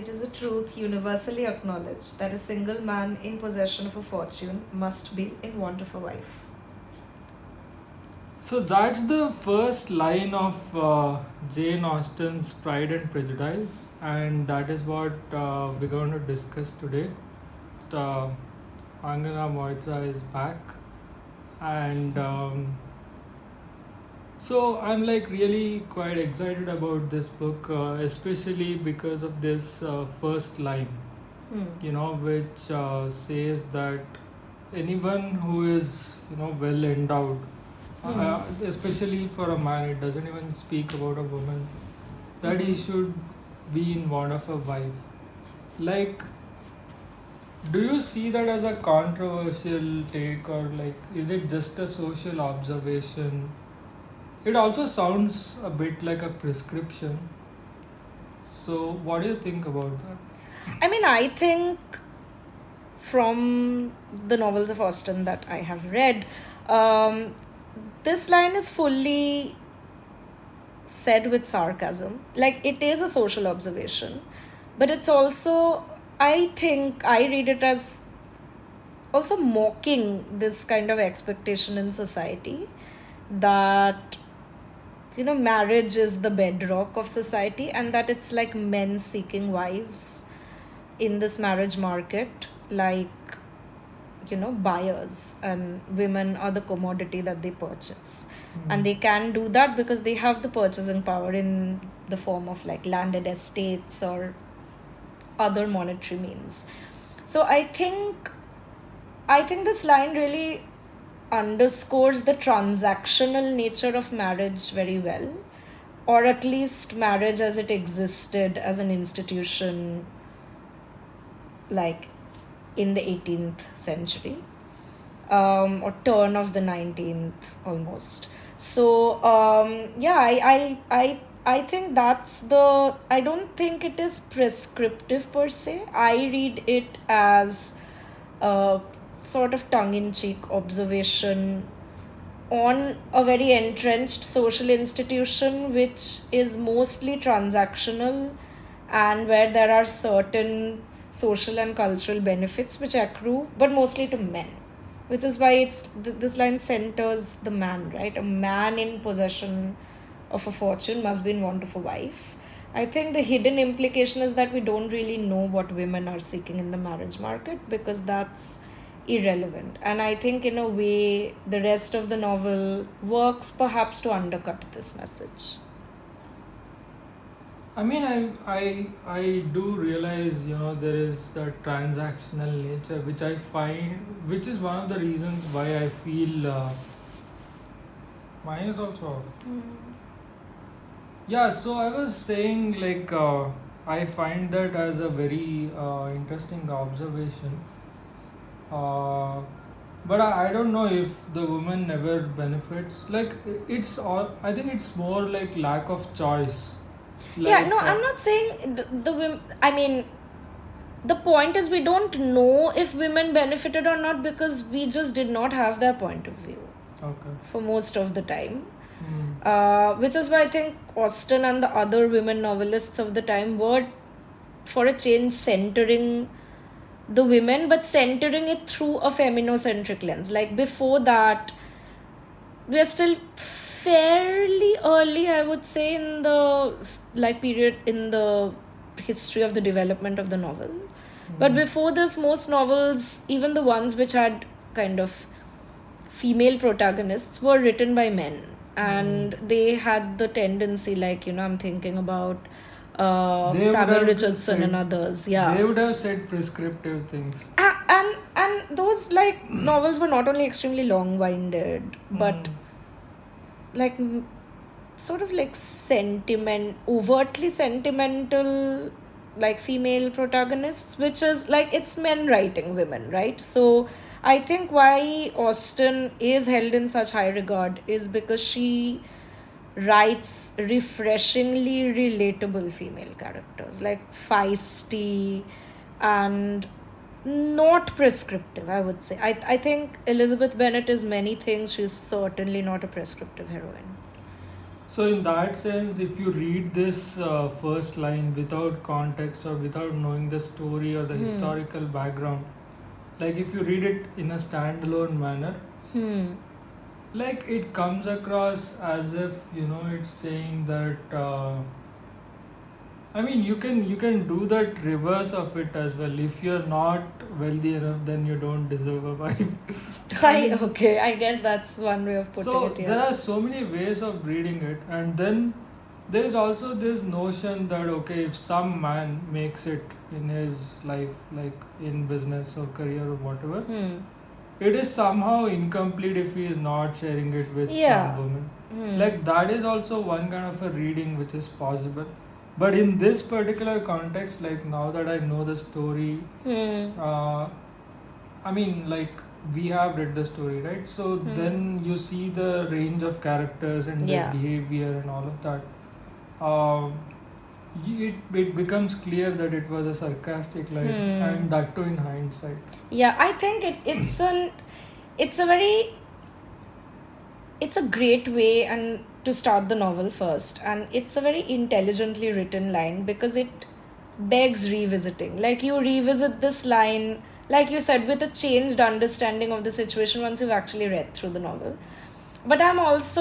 it is a truth universally acknowledged that a single man in possession of a fortune must be in want of a wife. So that's the first line of Jane Austen's Pride and Prejudice, and that is what we're going to discuss today. Uh, Angana Moitra is back, and so I'm like really quite excited about this book, especially because of this first line, which says that anyone who is well endowed, especially for a man, it doesn't even speak about a woman, that he should be in want of a wife. Like, do you see that as a controversial take, or like, is it just a social observation? It also sounds a bit like a prescription. So, what do you think about that? I mean, I think from the novels of Austen that I have read, this line is fully said with sarcasm. Like, it is a social observation, but it's also, I think, I read it as also mocking this kind of expectation in society that marriage is the bedrock of society, and that it's like men seeking wives in this marriage market, like buyers, and women are the commodity that they purchase. And they can do that because they have the purchasing power in the form of like landed estates or other monetary means. So I think this line really underscores the transactional nature of marriage very well, or at least marriage as it existed as an institution like in the 18th century, or turn of the 19th almost. So I think that's the, I don't think it is prescriptive per se. I read it as a sort of tongue-in-cheek observation on a very entrenched social institution which is mostly transactional, and where there are certain social and cultural benefits which accrue, but mostly to men, which is why this line centers the man, right? A man in possession of a fortune must be in want of a wife. I think the hidden implication is that we don't really know what women are seeking in the marriage market, because that's irrelevant. And I think in a way the rest of the novel works perhaps to undercut this message. I mean, I do realize, there is that transactional nature, which I find, which is one of the reasons why I feel mine is also off. Yeah, so I was saying, like, I find that as a very interesting observation. But I don't know if the woman never benefits. Like, it's all, I think it's more like lack of choice. Yeah, no, I'm not saying the women. I mean, the point is we don't know if women benefited or not, because we just did not have their point of view for most of the time. Which is why I think Austen and the other women novelists of the time were, for a change, centering the women, but centering it through a feminocentric lens. Like, before that, we are still fairly early, I would say, in the period in the history of the development of the novel. But before this, most novels, even the ones which had kind of female protagonists, were written by men, and they had the tendency, like, I'm thinking about Samuel Richardson and others. Yeah, they would have said prescriptive things. And those like novels were not only extremely long-winded, but like sort of like overtly sentimental, like female protagonists, which is like, it's men writing women, right? So I think why Austen is held in such high regard is because she writes refreshingly relatable female characters, like feisty and not prescriptive, I would say. I think Elizabeth Bennet is many things. She's certainly not a prescriptive heroine. So in that sense, if you read this first line without context or without knowing the story or the historical background, like if you read it in a standalone manner, like it comes across as if it's saying that I mean you can do that reverse of it as well. If you're not wealthy enough, then you don't deserve a wife. Okay, I guess that's one way of putting it. So there are so many ways of reading it, and then there is also this notion that okay, if some man makes it in his life, like in business or career or whatever, it is somehow incomplete if he is not sharing it with some woman. Like that is also one kind of a reading which is possible. But in this particular context, like now that I know the story, I mean, like we have read the story, right? So then you see the range of characters and their behavior and all of that. It becomes clear that it was a sarcastic line, and that too in hindsight. Yeah, I think it's a great way and to start the novel first, and it's a very intelligently written line because it begs revisiting. Like you revisit this line, like you said, with a changed understanding of the situation once you've actually read through the novel. But I must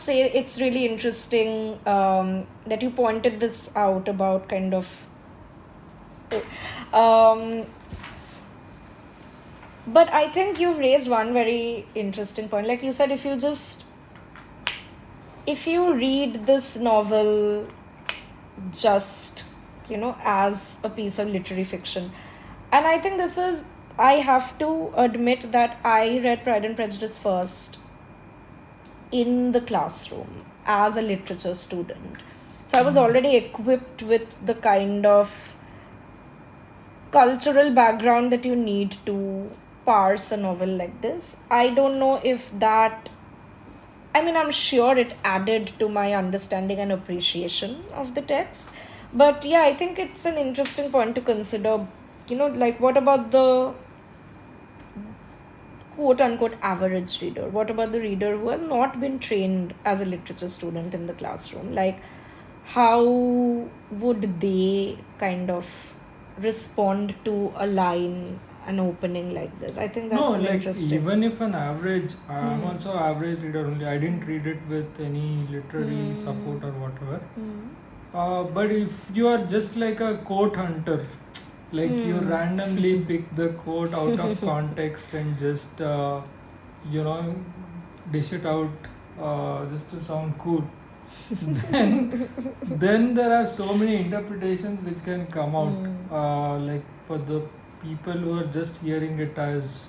say it's really interesting that you pointed this out about kind of but I think you've raised one very interesting point. Like you said, if you read this novel just, as a piece of literary fiction, and I think I have to admit that I read Pride and Prejudice first in the classroom as a literature student. So I was already equipped with the kind of cultural background that you need to parse a novel like this. I don't know if I'm sure it added to my understanding and appreciation of the text. But yeah, I think it's an interesting point to consider. Like what about the quote unquote average reader? What about the reader who has not been trained as a literature student in the classroom? Like, how would they kind of respond to a line, an opening like this? I think that's interesting. Even if an average, I'm also an average reader only. I didn't read it with any literary support or whatever. But if you are just like a quote hunter, like you randomly pick the quote out of context and just dish it out just to sound cool, then there are so many interpretations which can come out, like for the people who are just hearing it as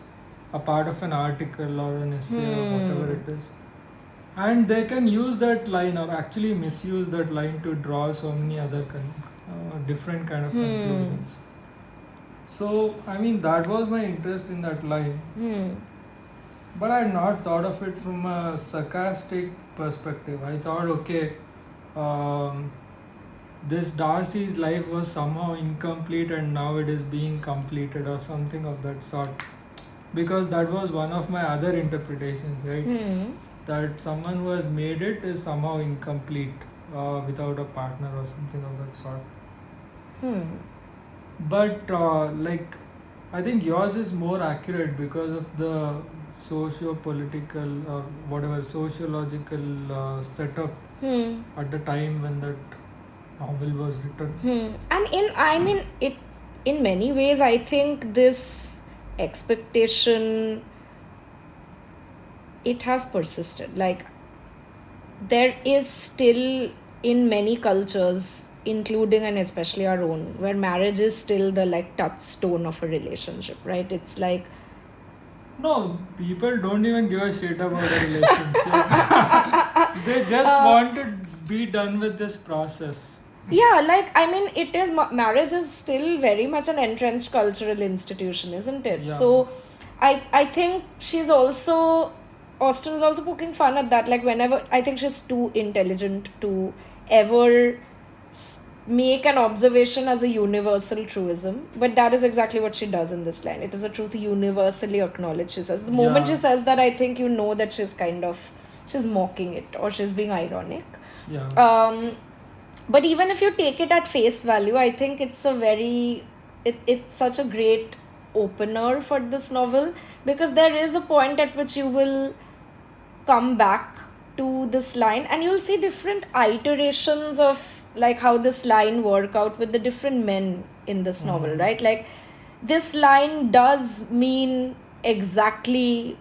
a part of an article or an essay or whatever it is, and they can use that line or actually misuse that line to draw so many other different kind of conclusions. So I mean that was my interest in that line, but I had not thought of it from a sarcastic perspective. I thought, okay, this Darcy's life was somehow incomplete and now it is being completed or something of that sort, because that was one of my other interpretations, right? That someone who has made it is somehow incomplete without a partner or something of that sort. But like I think yours is more accurate because of the socio-political or whatever sociological setup at the time when that novel was written. And in many ways, I think this expectation, it has persisted. Like there is still in many cultures, including and especially our own, where marriage is still the like touchstone of a relationship, right? It's like, no, people don't even give a shit about a relationship. They just want to be done with this process. Yeah, like it is, marriage is still very much an entrenched cultural institution, isn't it? Yeah. So I think Austen is also poking fun at that. Like whenever, I think she's too intelligent to ever make an observation as a universal truism, but that is exactly what she does in this line. It is a truth universally acknowledged, she says. The moment she says that, I think that she's kind of she's mocking it or she's being ironic. Yeah. But even if you take it at face value, I think it's it's such a great opener for this novel, because there is a point at which you will come back to this line and you'll see different iterations of like how this line work out with the different men in this novel, right? Like this line does mean exactly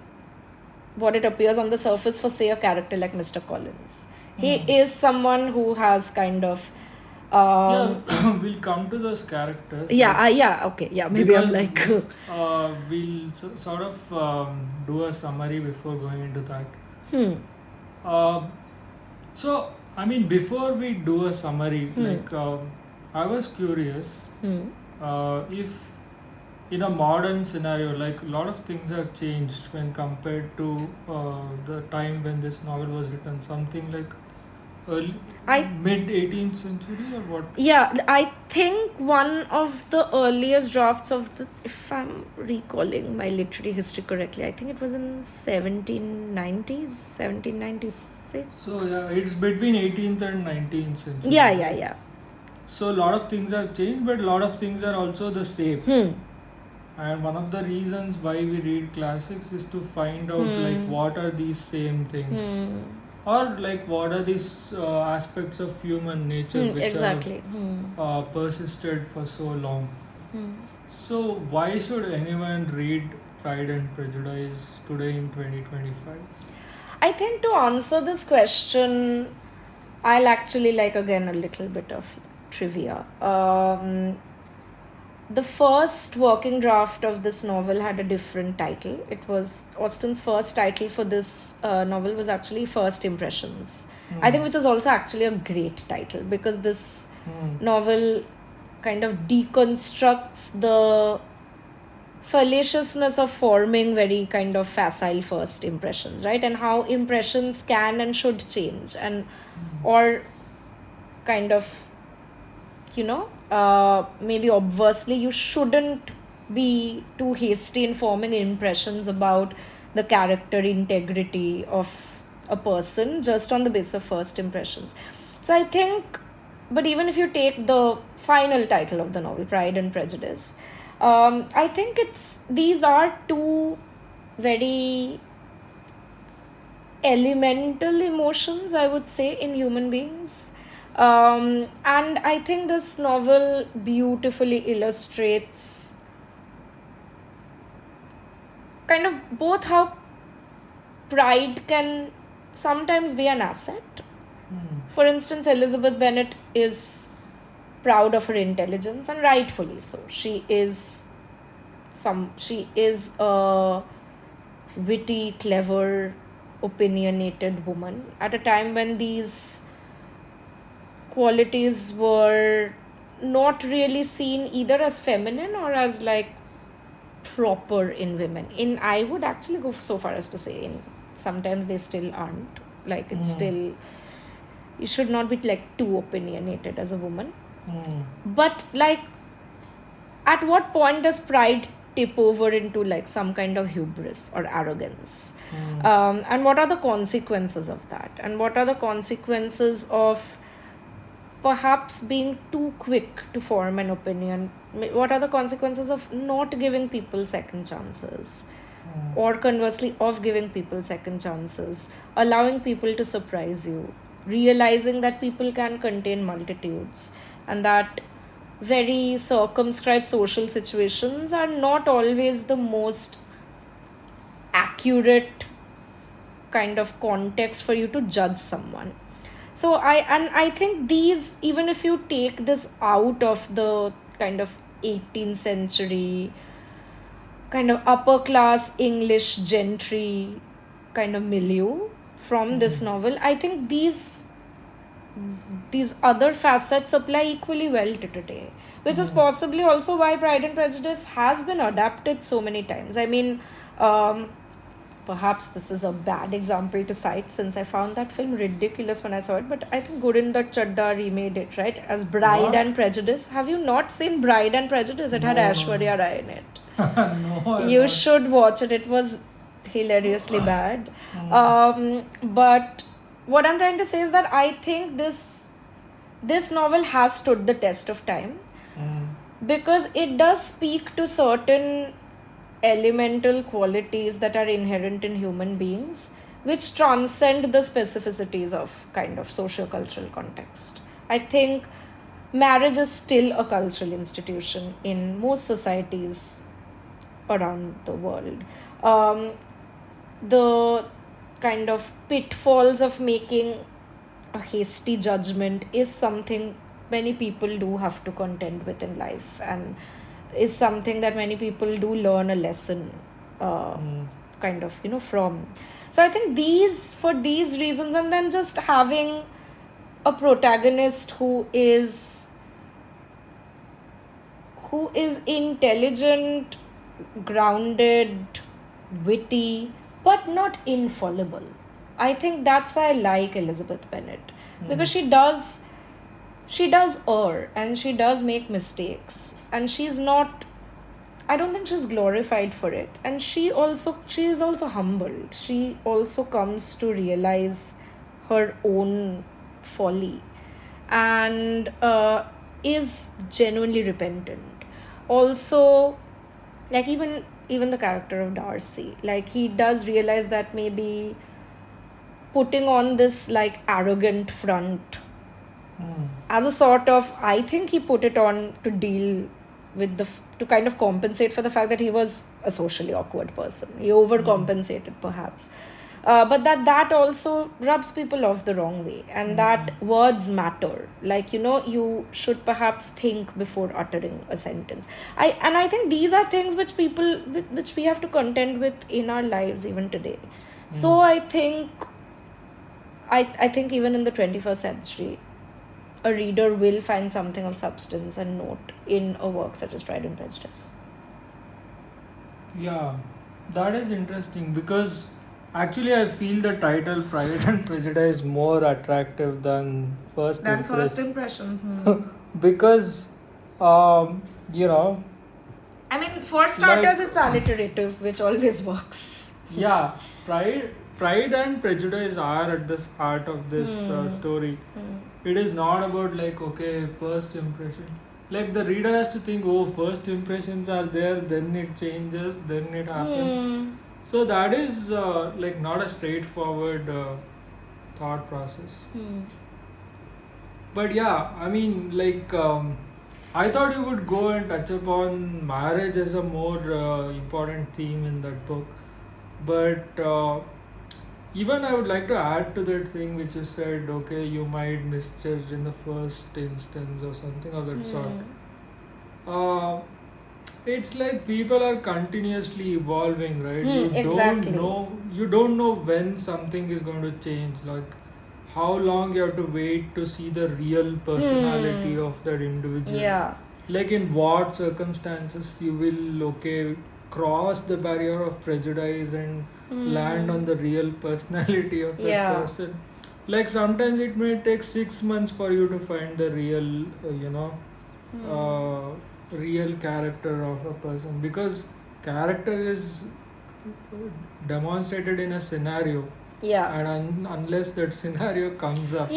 what it appears on the surface for, say, a character like Mr. Collins. He is someone who has kind of we'll come to those characters. Okay. Yeah, maybe I'm like we'll sort of do a summary before going into that. So, I mean, before we do a summary, like I was curious if in a modern scenario, like a lot of things have changed when compared to the time when this novel was written. Something like mid 18th century or what? Yeah, I think one of the earliest drafts of the, if I'm recalling my literary history correctly, I think it was in 1790s, 1796. So yeah, it's between 18th and 19th century. Yeah. So a lot of things have changed, but a lot of things are also the same. And one of the reasons why we read classics is to find out like what are these same things. Or like what are these aspects of human nature which have persisted for so long. So why should anyone read Pride and Prejudice today in 2025? I think to answer this question, I'll actually like again a little bit of trivia. The first working draft of this novel had a different title. It was Austen's first title for this novel was actually First Impressions. I think which is also actually a great title, because this novel kind of deconstructs the fallaciousness of forming very kind of facile first impressions, right? And how impressions can and should change, and or kind of, maybe obviously you shouldn't be too hasty in forming impressions about the character integrity of a person just on the basis of first impressions. So I think, but even if you take the final title of the novel, Pride and Prejudice, I think these are two very elemental emotions, I would say, in human beings. And I think this novel beautifully illustrates kind of both how pride can sometimes be an asset. For instance, Elizabeth Bennet is proud of her intelligence, and rightfully so. She is a witty, clever, opinionated woman at a time when these qualities were not really seen either as feminine or as like proper in women. I would actually go so far as to say sometimes they still aren't. Like it's still, you should not be like too opinionated as a woman. But like, at what point does pride tip over into like some kind of hubris or arrogance? And what are the consequences of that? And what are the consequences of perhaps being too quick to form an opinion? What are the consequences of not giving people second chances? Or conversely, of giving people second chances, allowing people to surprise you, realizing that people can contain multitudes, and that very circumscribed social situations are not always the most accurate kind of context for you to judge someone. So I think these, even if you take this out of the kind of 18th century kind of upper class English gentry kind of milieu from this novel, I think these other facets apply equally well to today, which is possibly also why Pride and Prejudice has been adapted so many times. I mean, perhaps this is a bad example to cite since I found that film ridiculous when I saw it, but I think Gurinder Chadda remade it, right, as Bride and Prejudice. Have you not seen Bride and Prejudice? It had Aishwarya Rai in it. No, you should watch it. It was hilariously bad. But what I'm trying to say is that I think this novel has stood the test of time because it does speak to certain elemental qualities that are inherent in human beings which transcend the specificities of kind of socio-cultural context. I think marriage is still a cultural institution in most societies around the world. The kind of pitfalls of making a hasty judgment is something many people do have to contend with in life, and is something that many people do learn a lesson kind of from. So I think for these reasons, and then just having a protagonist who is intelligent, grounded, witty, but not infallible. I think that's why I like Elizabeth Bennet, because she does err and she does make mistakes, and she's not, I don't think she's glorified for it, and she is also humble. She also comes to realize her own folly and is genuinely repentant. Also, like even the character of Darcy, like he does realize that maybe putting on this like arrogant front as a sort of, I think he put it on to deal with to kind of compensate for the fact that he was a socially awkward person. He overcompensated perhaps. But that also rubs people off the wrong way, and that words matter. Like, you should perhaps think before uttering a sentence. I think these are things which we have to contend with in our lives even today. So I think even in the 21st century, a reader will find something of substance and note in a work such as Pride and Prejudice. Yeah, that is interesting, because actually I feel the title Pride and Prejudice is more attractive than first impressions. Because, I mean, for starters, it's alliterative, which always works. Yeah, Pride and Prejudice are at the heart of this story. It is not about like, okay, first impression. Like the reader has to think, oh, first impressions are there, then it changes, then it happens. So that is like not a straightforward thought process. But yeah, I mean, like I thought you would go and touch upon marriage as a more important theme in that book. But even I would like to add to that thing which you said, okay, you might misjudge in the first instance or something of that sort. It's like people are continuously evolving, right? You don't know when something is going to change, like how long you have to wait to see the real personality of that individual. Yeah. Like in what circumstances you will cross the barrier of prejudice and land on the real personality of that person. Like sometimes it may take 6 months for you to find the real real character of a person, because character is demonstrated in a scenario, and unless that scenario comes up,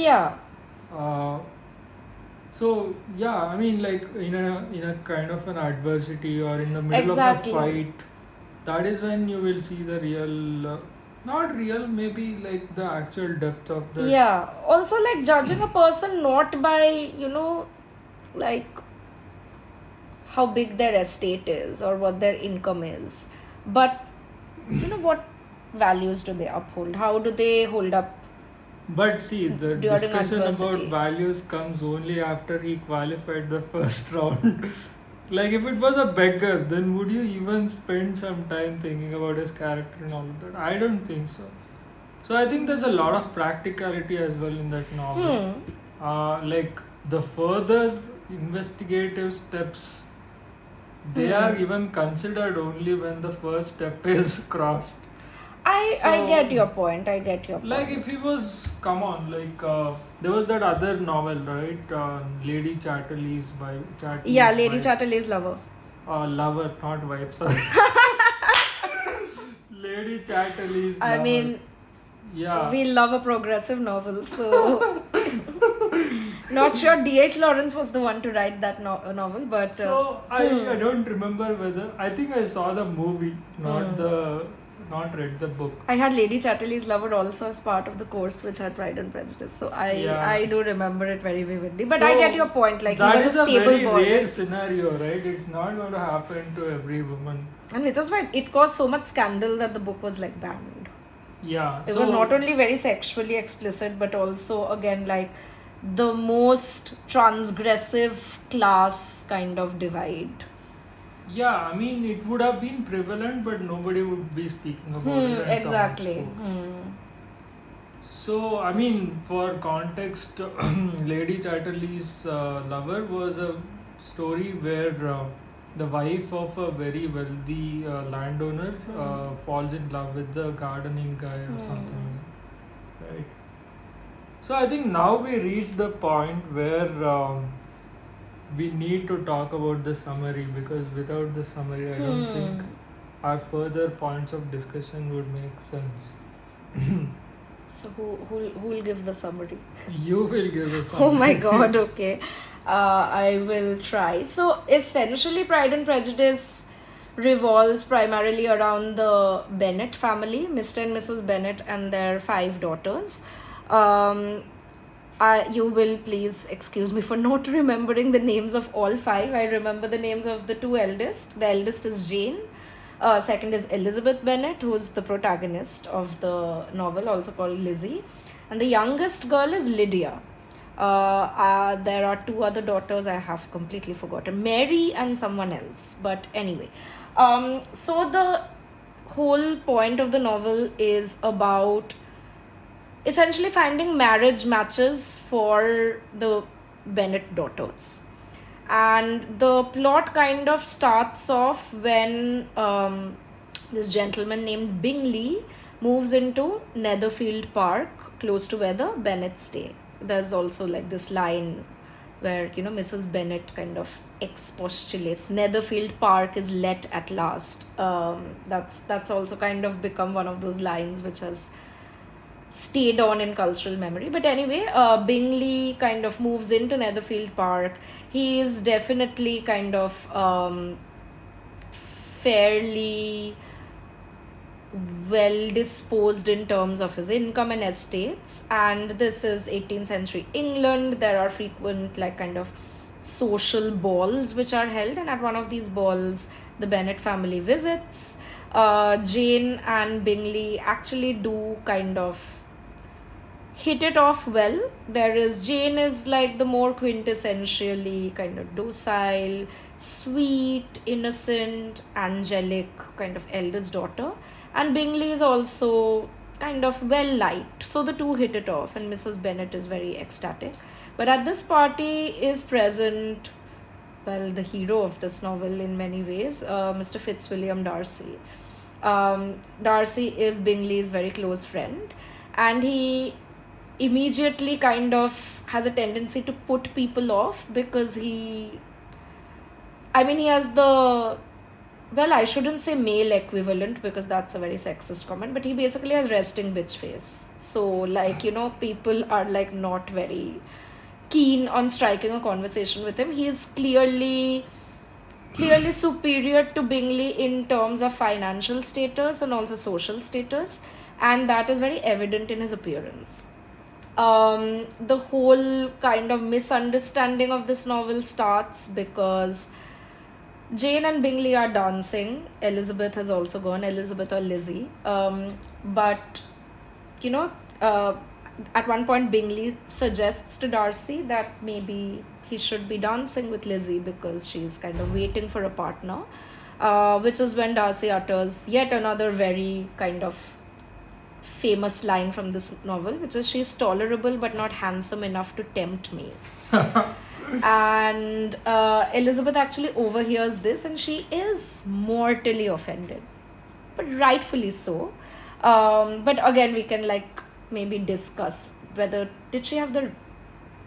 so yeah, I mean, like in a kind of an adversity or in the middle of a fight, that is when you will see the real not real, maybe like the actual depth of the. Yeah, also like judging a person not by like how big their estate is or what their income is, but what values do they uphold, how do they hold up. But see, the discussion about values comes only after he qualified the first round. Like if it was a beggar, then would you even spend some time thinking about his character and all of that? I don't think so. So I think there's a lot of practicality as well in that novel. Like the further investigative steps, they are even considered only when the first step is crossed. I get your point. Like if he was, come on, like there was that other novel, right? Lady Chatterley's by Chatterley's. Yeah, Lady Chatterley's Lover. Lover, not wife. Sorry. Lady Chatterley's I lover. mean, yeah, we love a progressive novel, so not sure D.H. Lawrence was the one to write that novel, but so I don't remember whether I think I saw the movie, not read the book. I had Lady Chatterley's Lover also as part of the course which had Pride and Prejudice, so I do remember it very vividly. But So I get your point, like he that was is a stable very boy, rare scenario, right? It's not going to happen to every woman. and which is why it caused so much scandal that the book was like banned. Yeah, It was not only very sexually explicit, but also again like the most transgressive class kind of divide. Yeah, I mean it would have been prevalent, but nobody would be speaking about it. And Exactly. So, I mean, for context, Lady Chatterley's Lover was a story where the wife of a very wealthy landowner falls in love with the gardening guy or something, right? So, I think now we reach the point where we need to talk about the summary, because without the summary, I don't think our further points of discussion would make sense. So who will give the summary? You will give the summary. Oh my god, okay. I will try. So essentially Pride and Prejudice revolves primarily around the Bennet family, Mr. and Mrs. Bennet and their 5 daughters. You will please excuse me for not remembering the names of all 5. I remember the names of the 2 eldest. The eldest is Jane. Second is Elizabeth Bennet, who is the protagonist of the novel, also called Lizzie. And the youngest girl is Lydia. There are 2 other daughters I have completely forgotten, Mary and someone else. But anyway, so the whole point of the novel is about essentially finding marriage matches for the Bennet daughters. And the plot kind of starts off when this gentleman named Bingley moves into Netherfield Park, close to where the Bennets stay. There's also like this line where, Mrs. Bennet kind of expostulates, Netherfield Park is let at last. That's also kind of become one of those lines which has stayed on in cultural memory. But anyway, Bingley kind of moves into Netherfield Park. He is definitely kind of fairly well disposed in terms of his income and estates, and this is 18th century England. There are frequent like kind of social balls which are held, and at one of these balls the Bennet family visits. Jane and Bingley actually do kind of hit it off well. Jane is like the more quintessentially kind of docile, sweet, innocent, angelic kind of eldest daughter, and Bingley is also kind of well liked. So the 2 hit it off, and Mrs. Bennet is very ecstatic. But at this party is present, well, the hero of this novel in many ways, Mr. Fitzwilliam Darcy. Darcy is Bingley's very close friend, and he immediately kind of has a tendency to put people off because he has the, well, I shouldn't say male equivalent because that's a very sexist comment, but he basically has resting bitch face. So like, people are like not very keen on striking a conversation with him. He is clearly superior to Bingley in terms of financial status and also social status, and that is very evident in his appearance. The whole kind of misunderstanding of this novel starts because Jane and Bingley are dancing. Elizabeth has also gone, Elizabeth or Lizzie. But at one point Bingley suggests to Darcy that maybe he should be dancing with Lizzie because she's kind of waiting for a partner, which is when Darcy utters yet another very kind of famous line from this novel, which is, she's tolerable but not handsome enough to tempt me. And Elizabeth actually overhears this and she is mortally offended, but rightfully so. But again, we can like maybe discuss whether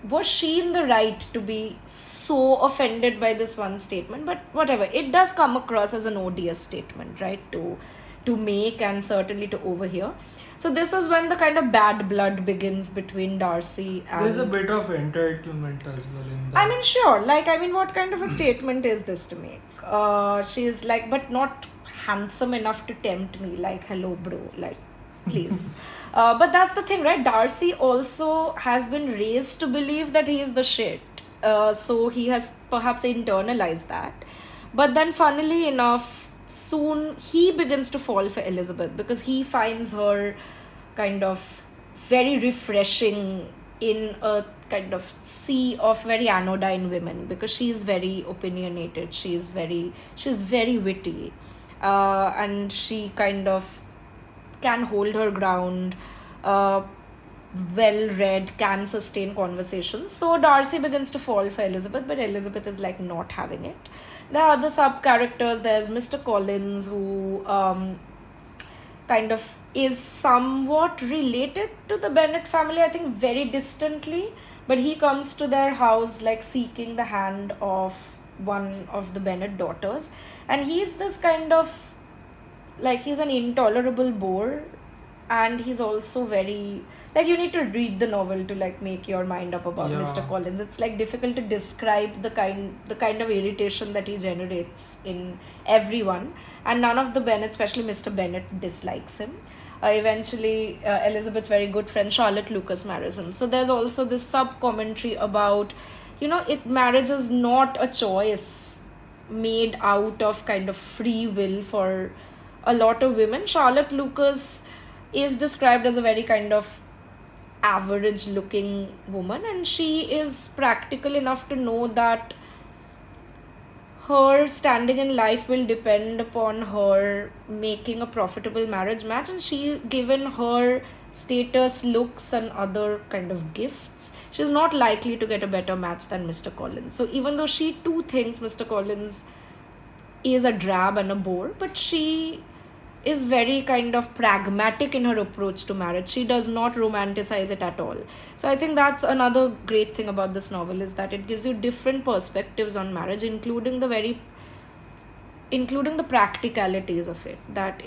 was she in the right to be so offended by this one statement. But whatever, it does come across as an odious statement, right, to to make and certainly to overhear. So this is when the kind of bad blood begins between Darcy and... There's a bit of entitlement as well in that. I mean, sure. What kind of a statement is this to make? She's like, but not handsome enough to tempt me. Like, hello, bro. Like, please. But that's the thing, right? Darcy also has been raised to believe that he is the shit. So he has perhaps internalized that. But then, funnily enough, soon he begins to fall for Elizabeth because he finds her kind of very refreshing in a kind of sea of very anodyne women, because she is very opinionated, she's very witty, and she kind of can hold her ground, well read, can sustain conversations. So Darcy begins to fall for Elizabeth, but Elizabeth is like not having it. There are other sub characters. There's Mr. Collins, who kind of is somewhat related to the Bennet family, I think very distantly, but he comes to their house like seeking the hand of one of the Bennet daughters, and he's this kind of like, he's an intolerable bore, and he's also very like, you need to read the novel to like make your mind up about Mr. Collins. It's like difficult to describe the kind of irritation that he generates in everyone, and none of the Bennet, especially Mr. Bennet, dislikes him. Eventually Elizabeth's very good friend Charlotte Lucas marries him. So there's also this sub commentary about, marriage is not a choice made out of kind of free will for a lot of women. Charlotte Lucas is described as a very kind of average looking woman, and she is practical enough to know that her standing in life will depend upon her making a profitable marriage match, and she, given her status, looks and other kind of gifts, she's not likely to get a better match than Mr. Collins. So even though she too thinks Mr. Collins is a drab and a bore, but she is very kind of pragmatic in her approach to marriage. She does not romanticize it at all. So I think that's another great thing about this novel, is that it gives you different perspectives on marriage, including the practicalities of it. That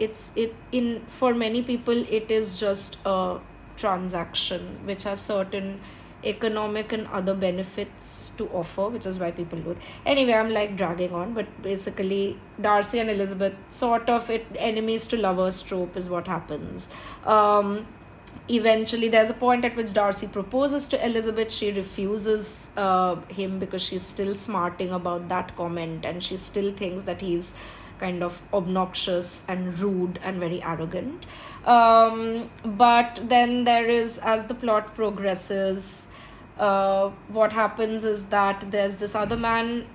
for many people it is just a transaction which has certain economic and other benefits to offer, which is why people do it. Anyway, I'm like dragging on, but basically Darcy and Elizabeth, sort of enemies to lovers trope is what happens. Eventually there's a point at which Darcy proposes to Elizabeth. She refuses him because she's still smarting about that comment, and she still thinks that he's kind of obnoxious and rude and very arrogant. But then there is, as the plot progresses, what happens is that there's this other man,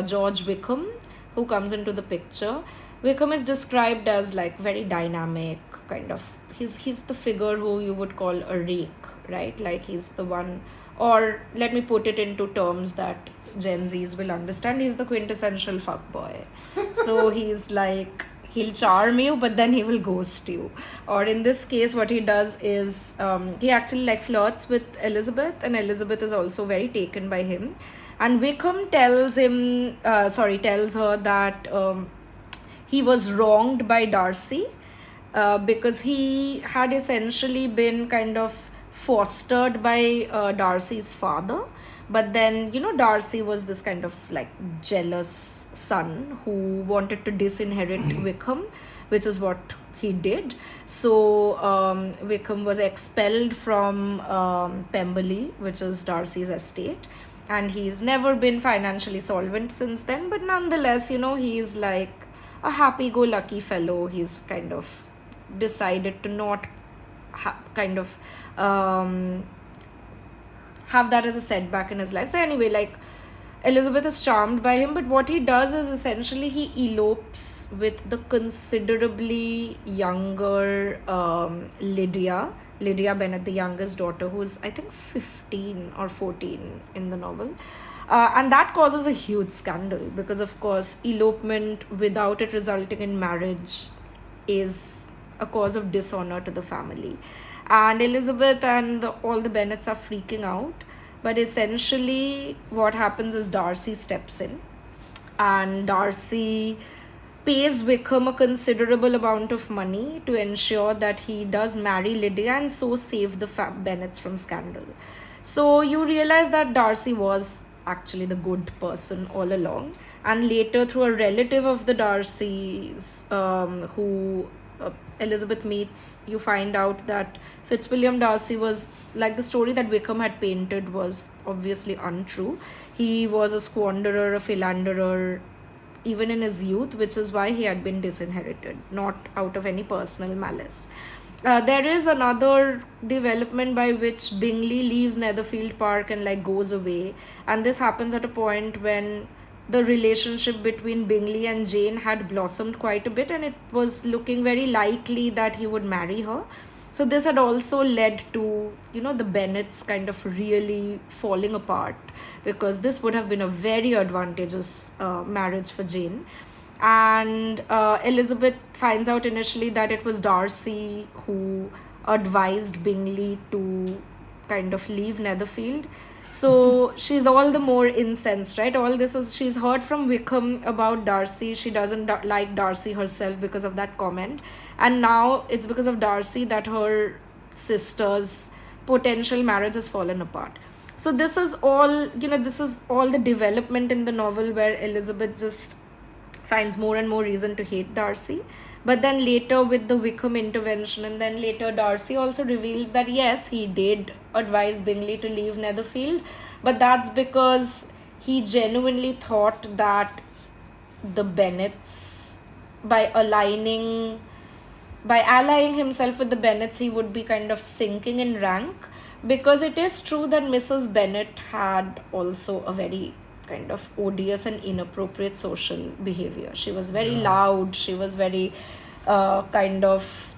George Wickham, who comes into the picture. Wickham is described as like very dynamic, kind of, he's the figure who you would call a rake, right? Like he's the one, or let me put it into terms that Gen Zs will understand, he's the quintessential fuckboy. So he's like, he'll charm you, but then he will ghost you. Or in this case, what he does is he actually like flirts with Elizabeth, and Elizabeth is also very taken by him. And Wickham tells her that he was wronged by Darcy because he had essentially been kind of fostered by Darcy's father. But then, Darcy was this kind of like jealous son who wanted to disinherit Wickham, which is what he did. So Wickham was expelled from Pemberley, which is Darcy's estate. And he's never been financially solvent since then. But nonetheless, he's like a happy-go-lucky fellow. He's kind of decided to not have that as a setback in his life. So anyway, like, Elizabeth is charmed by him, but what he does is essentially he elopes with the considerably younger Lydia Bennet, the youngest daughter, who is I think 15 or 14 in the novel. And that causes a huge scandal because, of course, elopement without it resulting in marriage is a cause of dishonor to the family. And Elizabeth and all the Bennets are freaking out. But essentially what happens is Darcy steps in. And Darcy pays Wickham a considerable amount of money to ensure that he does marry Lydia and so save the Bennets from scandal. So you realize that Darcy was actually the good person all along, and later through a relative of the Darcys who Elizabeth meets, you find out that Fitzwilliam Darcy was, like, the story that Wickham had painted was obviously untrue. He was a squanderer, a philanderer, even in his youth, which is why he had been disinherited, not out of any personal malice. There is another development by which Bingley leaves Netherfield Park and like goes away, and this happens at a point when the relationship between Bingley and Jane had blossomed quite a bit, and it was looking very likely that he would marry her. So this had also led to, the Bennets kind of really falling apart, because this would have been a very advantageous marriage for Jane. And Elizabeth finds out initially that it was Darcy who advised Bingley to kind of leave Netherfield. So she's all the more incensed, right? All this is, she's heard from Wickham about Darcy. She doesn't like Darcy herself because of that comment. And now it's because of Darcy that her sister's potential marriage has fallen apart. So this is all, this is all the development in the novel where Elizabeth just finds more and more reason to hate Darcy. But then later with the Wickham intervention, and then later Darcy also reveals that yes, he did advise Bingley to leave Netherfield, but that's because he genuinely thought that the Bennets, by allying himself with the Bennets, he would be kind of sinking in rank, because it is true that Mrs. Bennet had also a very kind of odious and inappropriate social behavior. She was very loud. She was very kind of...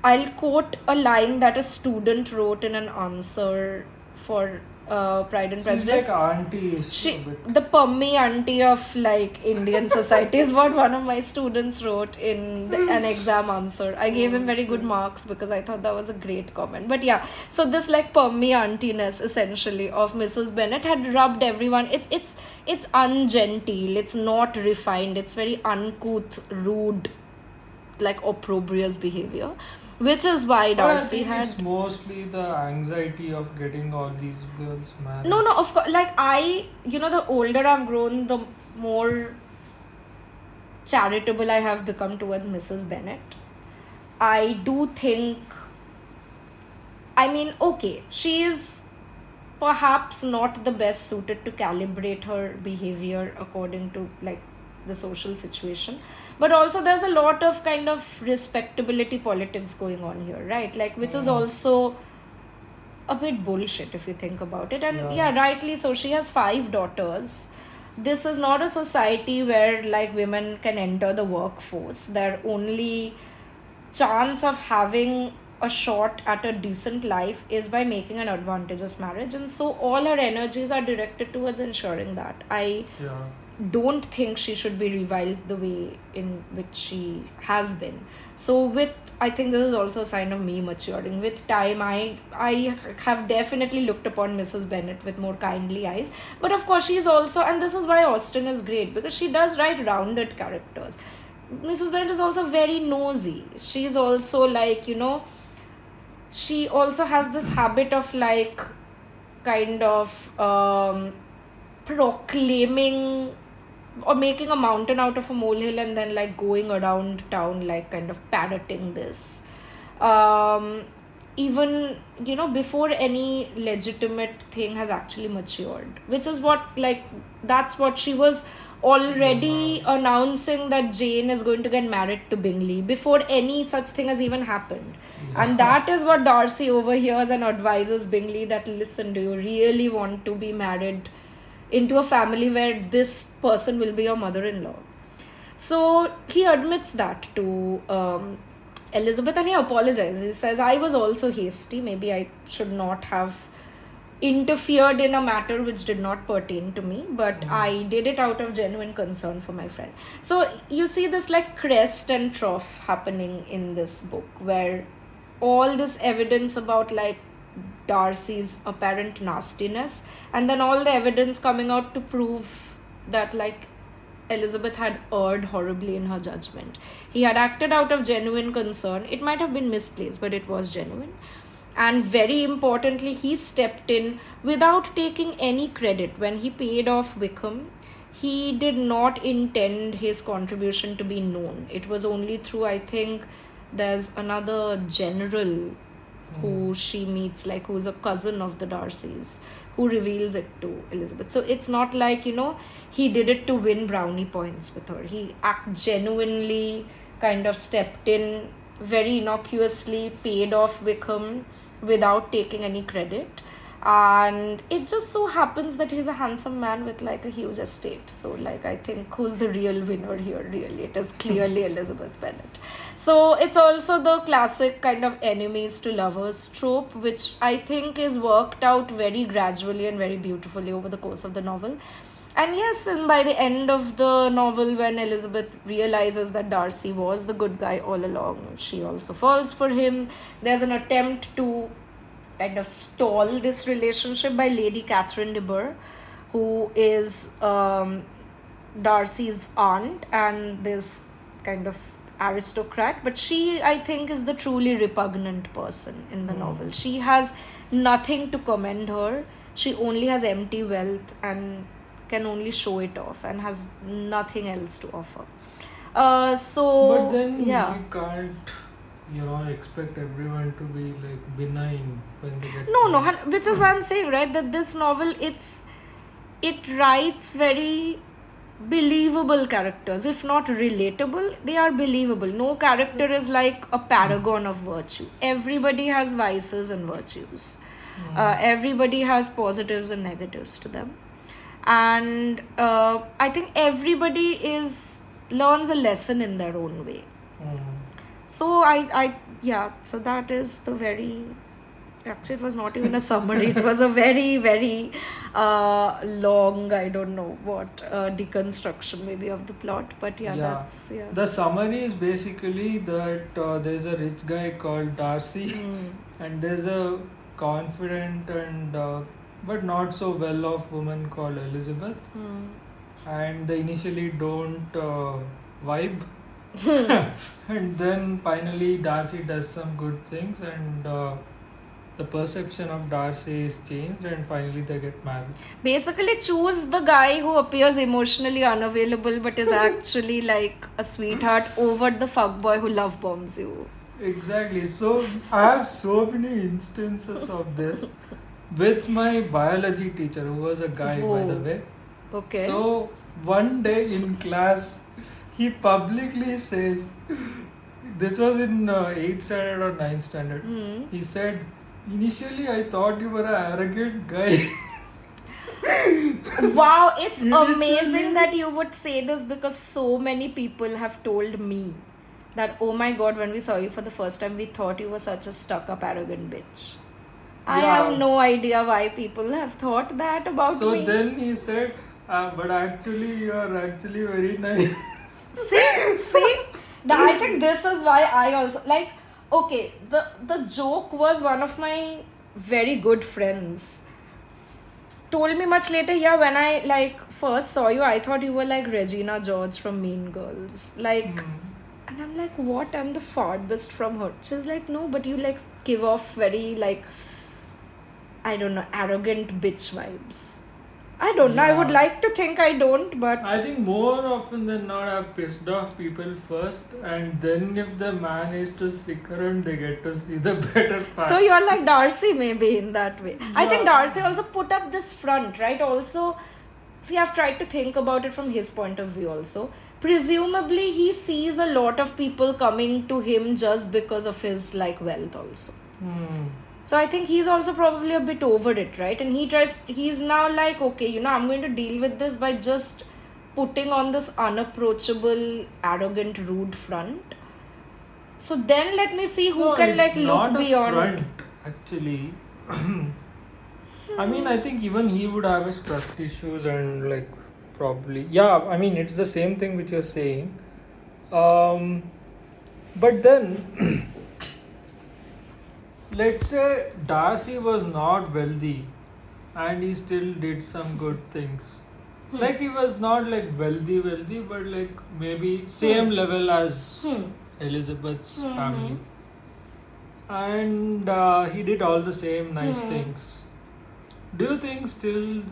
I'll quote a line that a student wrote in an answer for Pride and Prejudice. She's like aunties. The Pummy auntie of like Indian society is what one of my students wrote in an exam answer. I gave him very good marks because I thought that was a great comment. But yeah, so this like Pummy auntiness essentially of Mrs. Bennet had rubbed everyone. It's ungenteel. It's not refined. It's very uncouth, rude, like opprobrious behavior. Which is why Darcy had... It's mostly the anxiety of getting all these girls married. No, of course. Like the older I've grown, the more charitable I have become towards Mrs. Bennet. I do think... okay, she is perhaps not the best suited to calibrate her behavior according to like the social situation, but also there's a lot of kind of respectability politics going on here, right? Like, which is also a bit bullshit if you think about it. And yeah, rightly so. She has 5 daughters. This is not a society where like women can enter the workforce. Their only chance of having a shot at a decent life is by making an advantageous marriage, and so all her energies are directed towards ensuring that. I don't think she should be reviled the way in which she has been. So I think this is also a sign of me maturing. With time, I have definitely looked upon Mrs. Bennet with more kindly eyes. But of course, she's also, and this is why Austen is great, because she does write rounded characters. Mrs. Bennet is also very nosy. She's also like, she also has this habit of like kind of proclaiming or making a mountain out of a molehill and then like going around town like kind of parroting this. Even, before any legitimate thing has actually matured, which is what like, that's what she was already announcing, that Jane is going to get married to Bingley before any such thing has even happened. And that is what Darcy overhears and advises Bingley that, listen, do you really want to be married into a family where this person will be your mother-in-law? So he admits that to Elizabeth, and he apologizes. He says, I was also hasty. Maybe I should not have interfered in a matter which did not pertain to me, but I did it out of genuine concern for my friend. So you see this like crest and trough happening in this book, where all this evidence about like Darcy's apparent nastiness, and then all the evidence coming out to prove that like Elizabeth had erred horribly in her judgment. He had acted out of genuine concern. It might have been misplaced, but it was genuine. And very importantly, he stepped in without taking any credit. When he paid off Wickham, he did not intend his contribution to be known. It was only through, I think, there's another general who she meets, like who's a cousin of the Darcys, who reveals it to Elizabeth. So it's not like, he did it to win brownie points with her. He genuinely kind of stepped in very innocuously, paid off Wickham without taking any credit. And it just so happens that he's a handsome man with like a huge estate. So like, I think who's the real winner here really? It is clearly Elizabeth Bennet. So it's also the classic kind of enemies to lovers trope, which I think is worked out very gradually and very beautifully over the course of the novel. And yes, and by the end of the novel, when Elizabeth realizes that Darcy was the good guy all along, she also falls for him. There's an attempt to kind of stall this relationship by Lady Catherine de Bourgh, who is Darcy's aunt and this kind of aristocrat. But she, I think, is the truly repugnant person in the novel. She has nothing to commend her. She only has empty wealth and can only show it off and has nothing else to offer. But then you can't, expect everyone to be like benign when they get No, which is why I'm saying, right, that this novel, it writes very believable characters. If not relatable, they are believable. No character is like a paragon of virtue. Everybody has vices and virtues. Everybody has positives and negatives to them. And I think everybody learns a lesson in their own way. So so that is the very, actually it was not even a summary, it was a very, very long, I don't know what, deconstruction maybe of the plot, but that's. The summary is basically that there's a rich guy called Darcy and there's a confident and but not so well-off woman called Elizabeth, and they initially don't vibe. And then finally Darcy does some good things and the perception of Darcy is changed and finally they get married. Basically choose the guy who appears emotionally unavailable but is actually like a sweetheart over the fuckboy who love bombs you. Exactly. So I have so many instances of this with my biology teacher, who was a guy, by the way. Okay. So one day in class, he publicly says, this was in 8th standard or 9th standard. He said, initially I thought you were an arrogant guy. Wow, it's amazing that you would say this, because so many people have told me that, oh my god, when we saw you for the first time, we thought you were such a stuck-up, arrogant bitch. I have no idea why people have thought that about me. So then he said, but actually you are actually very nice. See? I think this is why I also, like, okay, the joke was one of my very good friends told me much later, when I like first saw you, I thought you were like Regina George from Mean Girls. Like, and I'm like, what? I'm the farthest from her. She's like, no, but you like give off very like, I don't know, arrogant bitch vibes. I don't know. I would like to think I don't, but I think more often than not, I've pissed off people first, and then if the man is to stick around, they get to see the better part. So you're like Darcy maybe in that way. Yeah. I think Darcy also put up this front, right? Also, see, I've tried to think about it from his point of view also. Presumably, he sees a lot of people coming to him just because of his like wealth also. So I think he's also probably a bit over it, right? And he's now like, okay, I'm going to deal with this by just putting on this unapproachable, arrogant, rude front. So then let me see who can like look beyond. Front, actually. I mean, I think even he would have his trust issues and like probably, I mean, it's the same thing which you're saying. But then let's say Darcy was not wealthy and he still did some good things. Like he was not like wealthy, but like maybe same level as Elizabeth's family. And he did all the same nice things. Do you think still,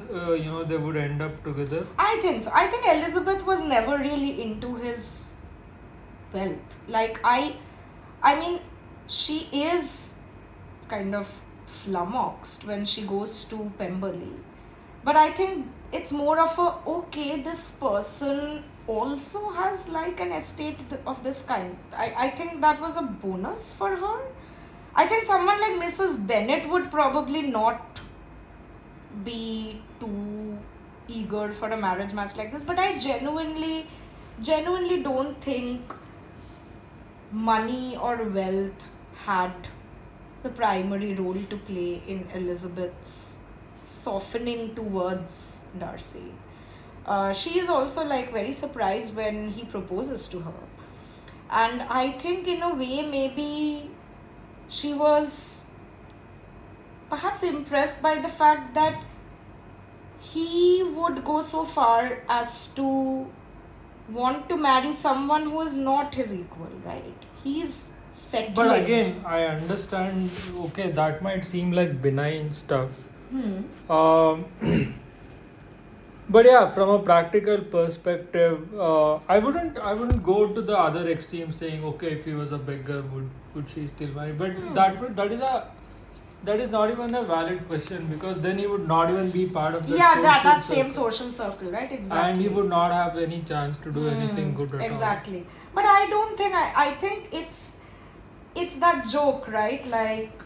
they would end up together? I think so. I think Elizabeth was never really into his wealth. Like, I mean, she is kind of flummoxed when she goes to Pemberley. But I think it's more of a, okay, this person also has like an estate of this kind. I think that was a bonus for her. I think someone like Mrs. Bennet would probably not be too eager for a marriage match like this. But I genuinely don't think money or wealth had the primary role to play in Elizabeth's softening towards Darcy. She is also like very surprised when he proposes to her. And I think in a way maybe she was perhaps impressed by the fact that he would go so far as to want to marry someone who is not his equal, right? He's settling. But again, I understand, okay, that might seem like benign stuff. But yeah, from a practical perspective, I wouldn't go to the other extreme saying, okay, if he was a beggar, would she still marry? But that is not even a valid question, because then he would not even be part of the that same social circle, right? Exactly. And he would not have any chance to do anything good at all. Exactly. But I don't think I think it's that joke, right? Like,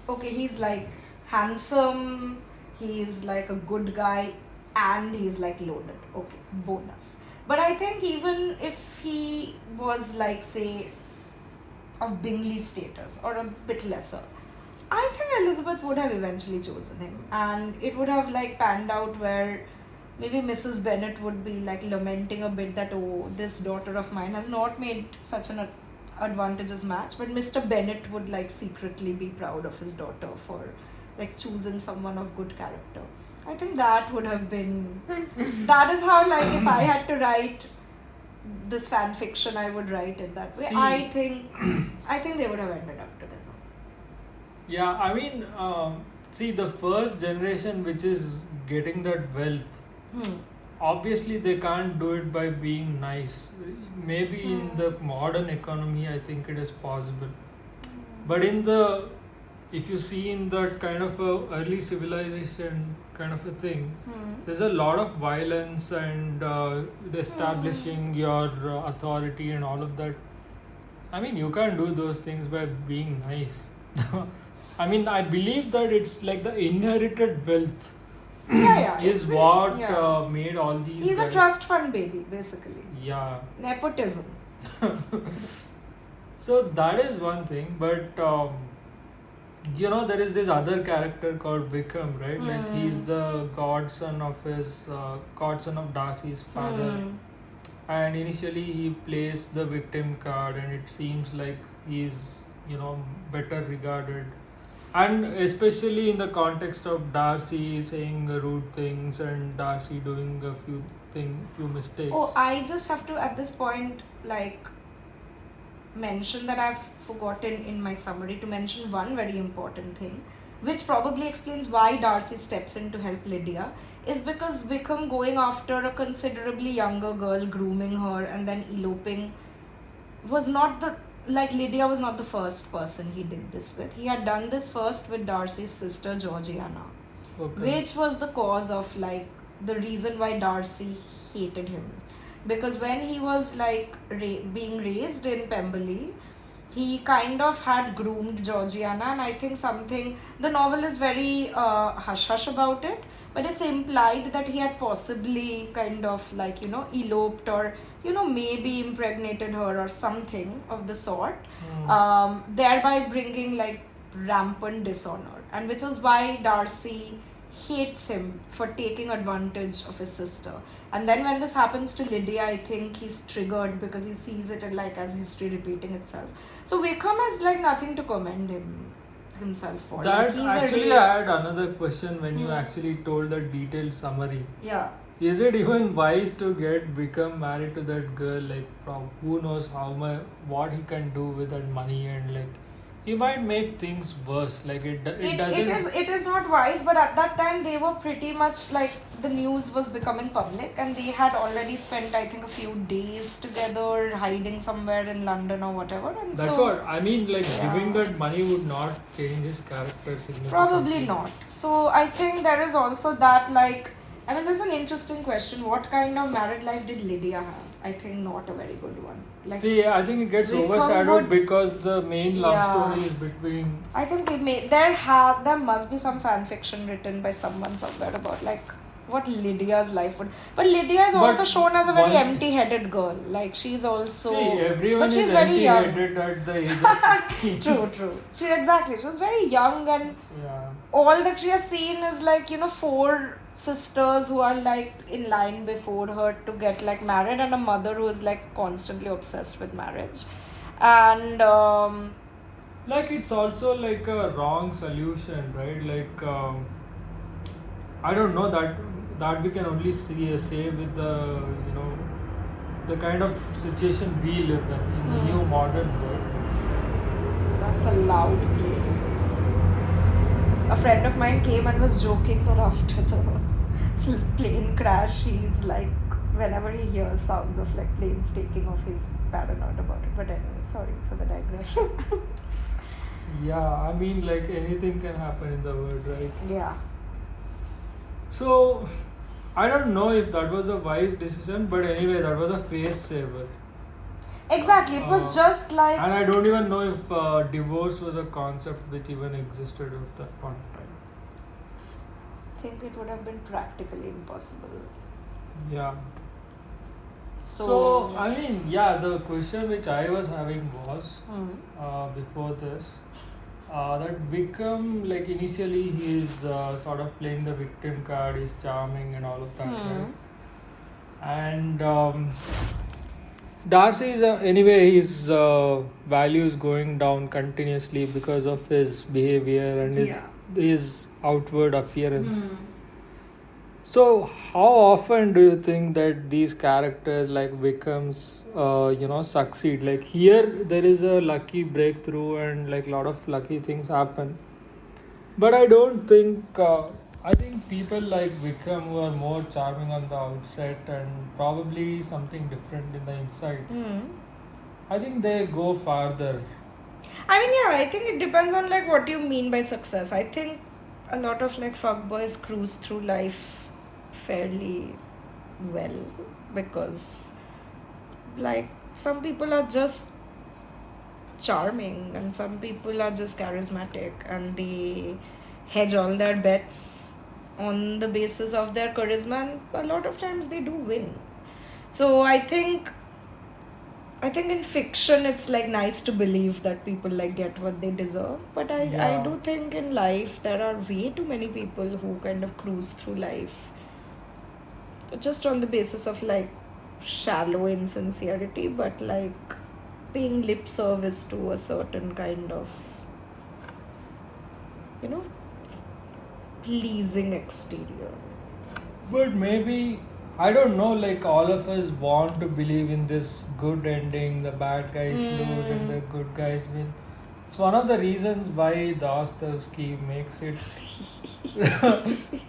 okay, he's like handsome, he's like a good guy, and he's like loaded. Okay, bonus. But I think even if he was like, say, of Bingley status or a bit lesser, I think Elizabeth would have eventually chosen him, and it would have like panned out where maybe Mrs. Bennet would be like lamenting a bit that, oh, this daughter of mine has not made such an advantageous match, but Mr. Bennet would like secretly be proud of his daughter for like choosing someone of good character. I think that would have been, that is how, like, if I had to write this fan fiction, I would write it that way. I think they would have ended up together. Yeah, I mean, see, the first generation which is getting that wealth, obviously they can't do it by being nice. Maybe in the modern economy, I think it is possible. But if you see in that kind of a early civilization kind of a thing, there's a lot of violence and establishing your authority and all of that. I mean, you can't do those things by being nice. I mean, I believe that it's like the inherited wealth is what made all these He's guys. A trust fund baby, basically. Yeah. Nepotism. So that is one thing, but there is this other character called Wickham, right? Like he's the godson of Darcy's father. And initially he plays the victim card, and it seems like he's better regarded, and especially in the context of Darcy saying rude things and Darcy doing a few mistakes. Oh, I just have to at this point like mention that I've forgotten in my summary to mention one very important thing, which probably explains why Darcy steps in to help Lydia, is because Wickham going after a considerably younger girl, grooming her and then eloping, was not Lydia was not the first person he did this with. He had done this first with Darcy's sister Georgiana, which was the cause of like the reason why Darcy hated him. Because when he was like being raised in Pemberley, he kind of had groomed Georgiana, and I think the novel is very hush-hush about it, but it's implied that he had possibly kind of like, eloped or, maybe impregnated her or something of the sort, thereby bringing like rampant dishonor, and which is why Darcy hates him for taking advantage of his sister. And then when this happens to Lydia, I think he's triggered because he sees it as history repeating itself. So Wickham has like nothing to commend himself for. That like, I had another question when you actually told the detailed summary. Yeah. is it even wise to become married to that girl? Like, who knows what he can do with that money, and like, he might make things worse. Like it doesn't. It is not wise, but at that time they were pretty much like the news was becoming public, and they had already spent, I think, a few days together hiding somewhere in London or whatever. And That's what I mean. Like, giving that money would not change his character significantly. Probably not. So I think there is also that, like, I mean, there's an interesting question. What kind of married life did Lydia have? I think not a very good one. Like, see, I think it gets overshadowed because the main love story is between. I think there must be some fan fiction written by someone somewhere about like what Lydia's life would. But Lydia is also shown as a very empty-headed girl. Like, she's also. See, everyone but she's is very young. empty-headed at the age of True. She was very young, and all that she has seen is like, you know, 4 sisters who are like in line before her to get like married, and a mother who is like constantly obsessed with marriage. And like, it's also like a wrong solution, right? Like, I don't know, that we can only say with the, you know, the kind of situation we live in the new modern world. That's a loud plane. A friend of mine came and was joking that after the plane crash, he's like, whenever he hears sounds of like planes taking off, he's paranoid about it. But anyway, sorry for the digression. Yeah, I mean, like, anything can happen in the world, right? Yeah. So, I don't know if that was a wise decision, but anyway, that was a face saver. Exactly, it was just like. And I don't even know if divorce was a concept which even existed at that point of time. I think it would have been practically impossible. Yeah. So I mean, yeah, the question which I was having was before this. That Vikram, like, initially he's sort of playing the victim card, he's charming and all of that, right? And Darcy is anyway, his value is going down continuously because of his behavior and his outward appearance. So how often do you think that these characters like Vikram's succeed? Like, here there is a lucky breakthrough and like a lot of lucky things happen, but I don't think I think people like Vikram, who are more charming on the outset and probably something different in the inside, I think they go farther. I mean, yeah, I think it depends on like what you mean by success. I think a lot of like fuckboys cruise through life fairly well because like some people are just charming and some people are just charismatic and they hedge all their bets on the basis of their charisma, and a lot of times they do win. So I think in fiction it's like nice to believe that people like get what they deserve, but I do think in life there are way too many people who kind of cruise through life just on the basis of like shallow insincerity, but like paying lip service to a certain kind of, you know, pleasing exterior. But maybe, I don't know, like, all of us want to believe in this good ending, the bad guys lose and the good guys win. It's one of the reasons why Dostoevsky makes it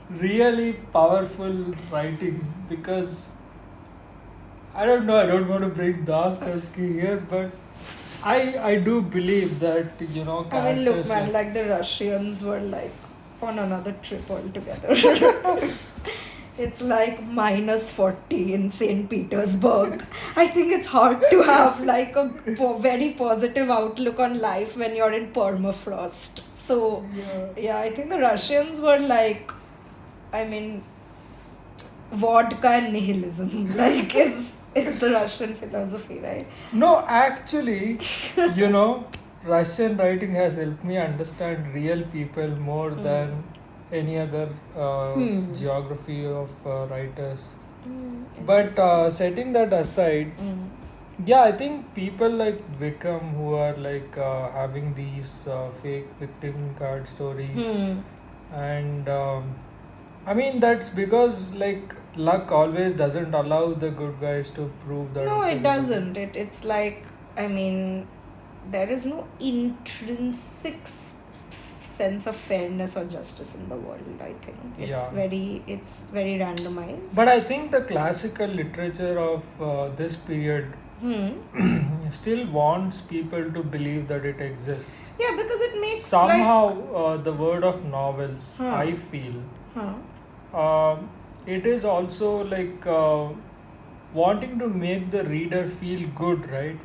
really powerful writing, because I don't know, I don't want to bring Dostoevsky here, but I do believe that, you know, I mean, look, man, like the Russians were like on another trip altogether. It's like -40 in St. Petersburg. I think it's hard to have like a very positive outlook on life when you're in permafrost. So, yeah, I think the Russians were like, I mean, vodka and nihilism, like, is the Russian philosophy, right? No, actually, you know, Russian writing has helped me understand real people more than any other geography of writers. But setting that aside, yeah, I think people like Vikram, who are like having these fake victim card stories, and I mean, that's because like luck always doesn't allow the good guys to prove that. No, it doesn't. It's like, I mean, there is no intrinsic sense of fairness or justice in the world. I think it's very randomized. But I think the classical literature of this period still wants people to believe that it exists. Yeah, because it makes somehow the word of novels, I feel, it is also like wanting to make the reader feel good, right?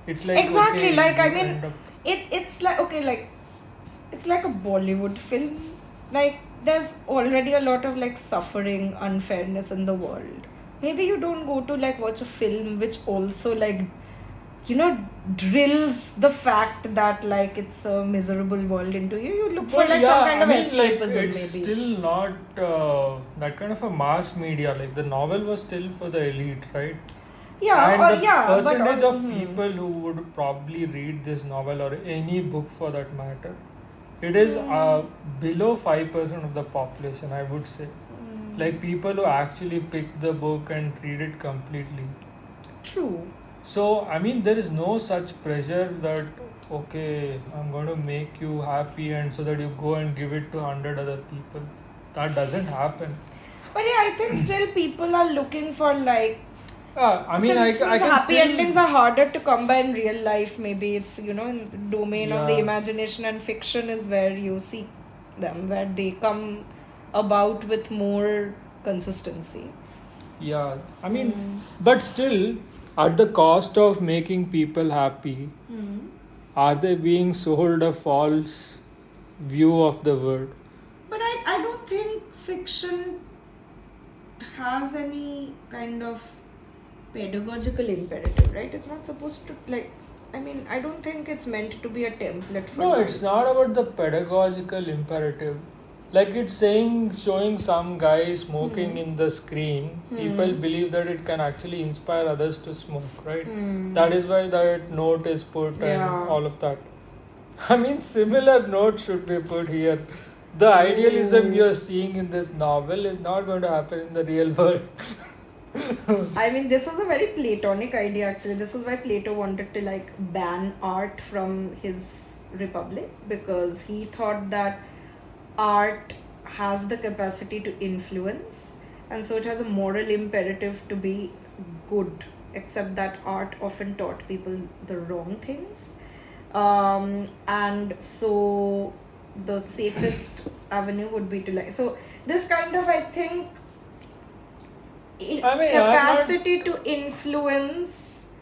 It's like exactly, okay, like I mean, it's like, okay, like it's like a Bollywood film. Like there's already a lot of like suffering, unfairness in the world. Maybe you don't go to like watch a film which also like, you know, drills the fact that like it's a miserable world into you. You look for like some kind of escapism, like, it's maybe. It's still not that kind of a mass media. Like the novel was still for the elite, right? Yeah, and the percentage of people who would probably read this novel or any book for that matter, it is below 5% of the population, I would say. Like people who actually pick the book and read it completely. True. So, I mean, there is no such pressure that, okay, I'm going to make you happy and so that you go and give it to 100 other people. That doesn't happen. But yeah, I think still people are looking for like, I mean, since I can happy endings are harder to come by in real life. Maybe it's, you know, in the domain of the imagination, and fiction is where you see them, where they come about with more consistency. Yeah, I mean, but still, at the cost of making people happy, are they being sold a false view of the world? But I don't think fiction has any kind of pedagogical imperative, right? It's not supposed to, like, I mean, I don't think it's meant to be a template for life. It's not about the pedagogical imperative. Like it's showing some guy smoking in the screen, people believe that it can actually inspire others to smoke, right? That is why that note is put and all of that. I mean, similar note should be put here. The idealism you're seeing in this novel is not going to happen in the real world. I mean, this was a very Platonic idea actually. This is why Plato wanted to like ban art from his Republic, because he thought that art has the capacity to influence, and so it has a moral imperative to be good, except that art often taught people the wrong things. And so the safest avenue would be to like, so this kind of, I think, capacity to influence,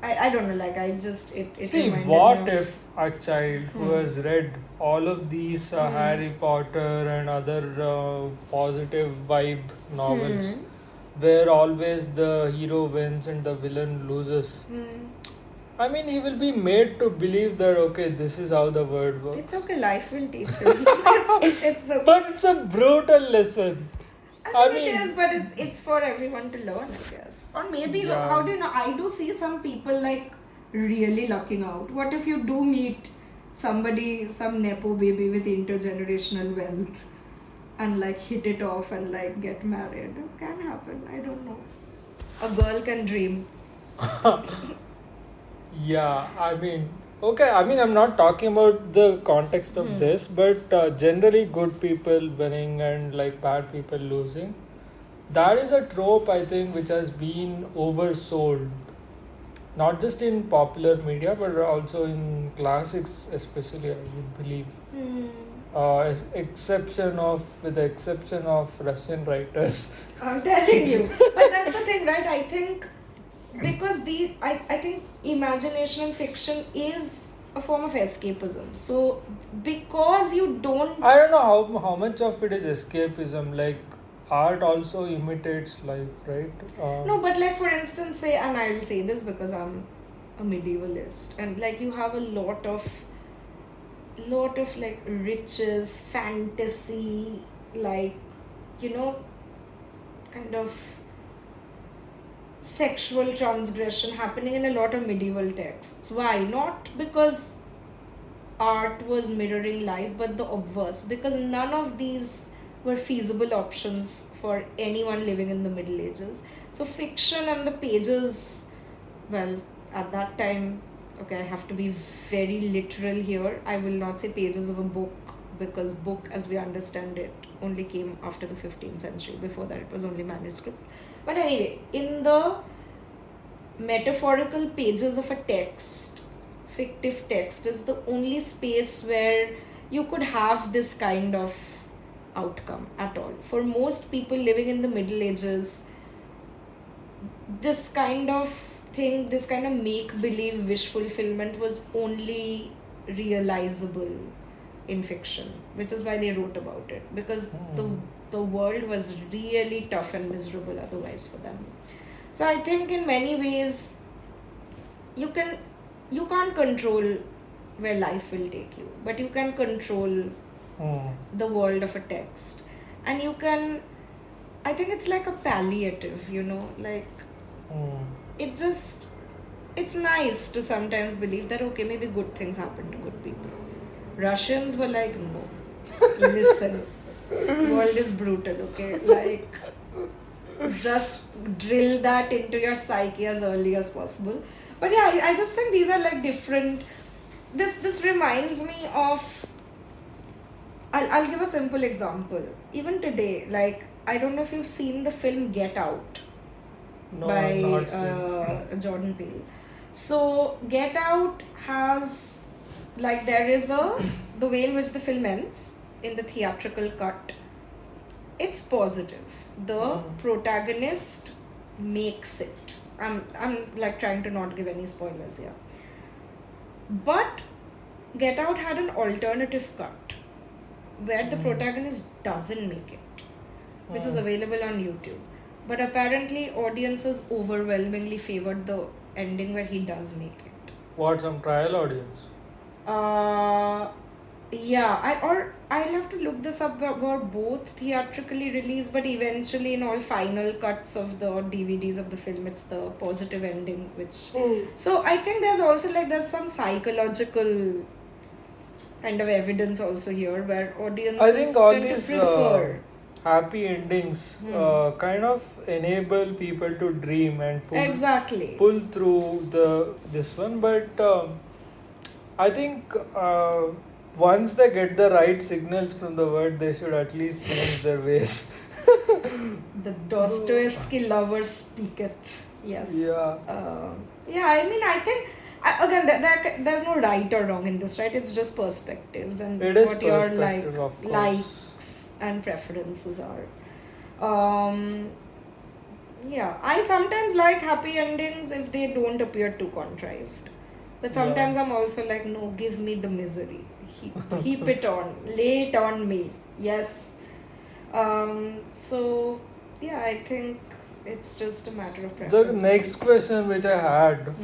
I don't know, like I just it see, what if a child who has read all of these Harry Potter and other positive vibe novels where always the hero wins and the villain loses, I mean, he will be made to believe that, okay, this is how the world works. It's okay, life will teach you. it's okay. But it's a brutal lesson. I mean, it is, but it's for everyone to learn, I guess. Or maybe, how do you know? I do see some people like really lucking out. What if you do meet somebody, some Nepo baby with intergenerational wealth, and like hit it off and like get married? It can happen. I don't know. A girl can dream. Yeah, I mean, okay, I mean, I'm not talking about the context of this, but generally good people winning and like bad people losing. That is a trope, I think, which has been oversold. Not just in popular media, but also in classics, especially, I would believe. With the exception of Russian writers. I'm telling you. But that's the thing, right? I think because I think imagination and fiction is a form of escapism. So because you don't, I don't know how much of it is escapism. Like art also imitates life, right? No, but like for instance, say, and I'll say this because I'm a medievalist, and like you have a lot of like riches, fantasy, like, you know, kind of sexual transgression happening in a lot of medieval texts. Why? Not because art was mirroring life, but the obverse, because none of these were feasible options for anyone living in the Middle Ages. So fiction and the pages, well, at that time, okay, I have to be very literal here. I will not say pages of a book, because book as we understand it only came after the 15th century. Before that it was only manuscript. But anyway, in the metaphorical pages of a text, fictive text is the only space where you could have this kind of outcome at all. For most people living in the Middle Ages, this kind of thing, this kind of make-believe wish fulfillment was only realizable in fiction, which is why they wrote about it, because the world was really tough and miserable otherwise for them. So I think in many ways you can't control where life will take you, but you can control the world of a text. And you can, I think it's like a palliative, like it's nice to sometimes believe that okay, maybe good things happen to good people. Russians were like, no, listen, world is brutal, okay, like just drill that into your psyche as early as possible. But yeah, I just think these are like different. This reminds me of, I'll give a simple example. Even today, like, I don't know if you've seen the film Get Out by Jordan Peele. So Get Out has, like, there is the way in which the film ends in the theatrical cut, it's positive. The protagonist makes it. I'm like trying to not give any spoilers here. But Get Out had an alternative cut where the protagonist doesn't make it, which is available on YouTube. But apparently audiences overwhelmingly favored the ending where he does make it. What, some trial audience? Yeah, I'll have to look this up about both theatrically released, but eventually in all final cuts of the DVDs of the film, it's the positive ending, which... So I think there's some psychological kind of evidence also here where audiences I think all tend these to prefer happy endings kind of enable people to dream and pull through this one, but I think once they get the right signals from the word, they should at least change their ways. The Dostoevsky lover speaketh. Yes. Yeah. I mean, I think again there's no right or wrong in this, right? It's just perspectives and what your likes and preferences are. I sometimes like happy endings if they don't appear too contrived. But sometimes I'm also like, no, give me the misery. Heap it on. Lay it on me. Yes. So, yeah, I think it's just a matter of preference. The next question which I had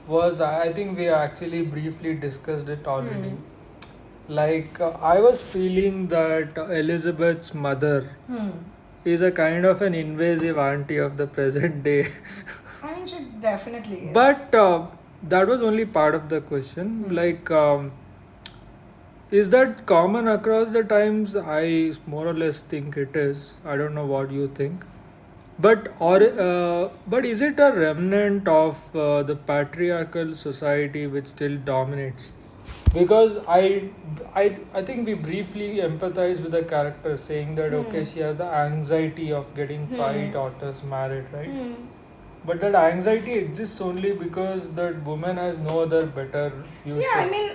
was, I think we actually briefly discussed it already. Like, I was feeling that Elizabeth's mother is a kind of an invasive auntie of the present day. I mean, she definitely is. But that was only part of the question. Like, is that common across the times? I more or less think it is. I don't know what you think. But is it a remnant of the patriarchal society which still dominates? Because I think we briefly empathize with the character, saying that okay, she has the anxiety of getting 5 daughters married, right? But that anxiety exists only because that woman has no other better future. Yeah, I mean,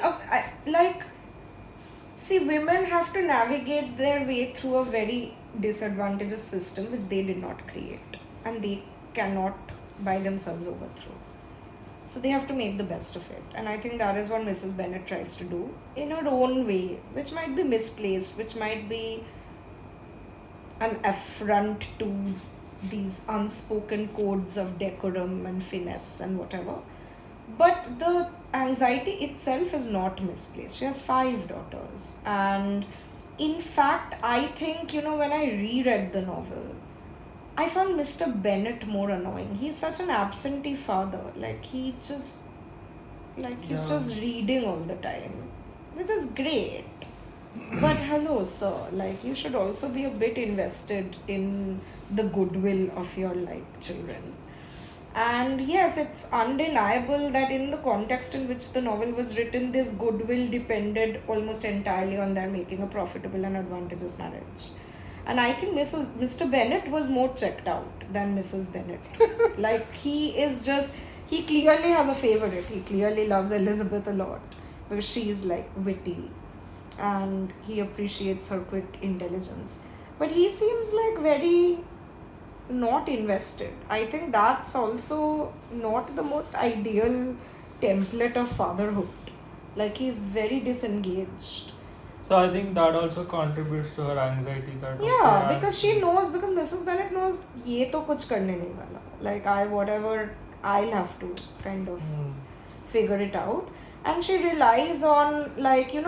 see, women have to navigate their way through a very disadvantageous system which they did not create, and they cannot by themselves overthrow. So they have to make the best of it, and I think that is what Mrs. Bennet tries to do in her own way, which might be misplaced, which might be an affront to these unspoken codes of decorum and finesse and whatever. But the anxiety itself is not misplaced. She has 5 daughters, and in fact, I think, when I reread the novel, I found Mr. Bennet more annoying. He's such an absentee father. Like, he's just reading all the time, which is great. But hello, sir. Like, you should also be a bit invested in the goodwill of your children. And yes, it's undeniable that in the context in which the novel was written, this goodwill depended almost entirely on their making a profitable and advantageous marriage. And I think Mr. Bennet was more checked out than Mrs. Bennet. He clearly has a favorite. He clearly loves Elizabeth a lot because she's witty and he appreciates her quick intelligence. But he seems very not invested. I think that's also not the most ideal template of fatherhood. He's very disengaged. So I think that also contributes to her anxiety. Because Mrs. Bennet knows ये तो कुछ करने नहीं वाला. Whatever, I'll have to kind of figure it out. And she relies on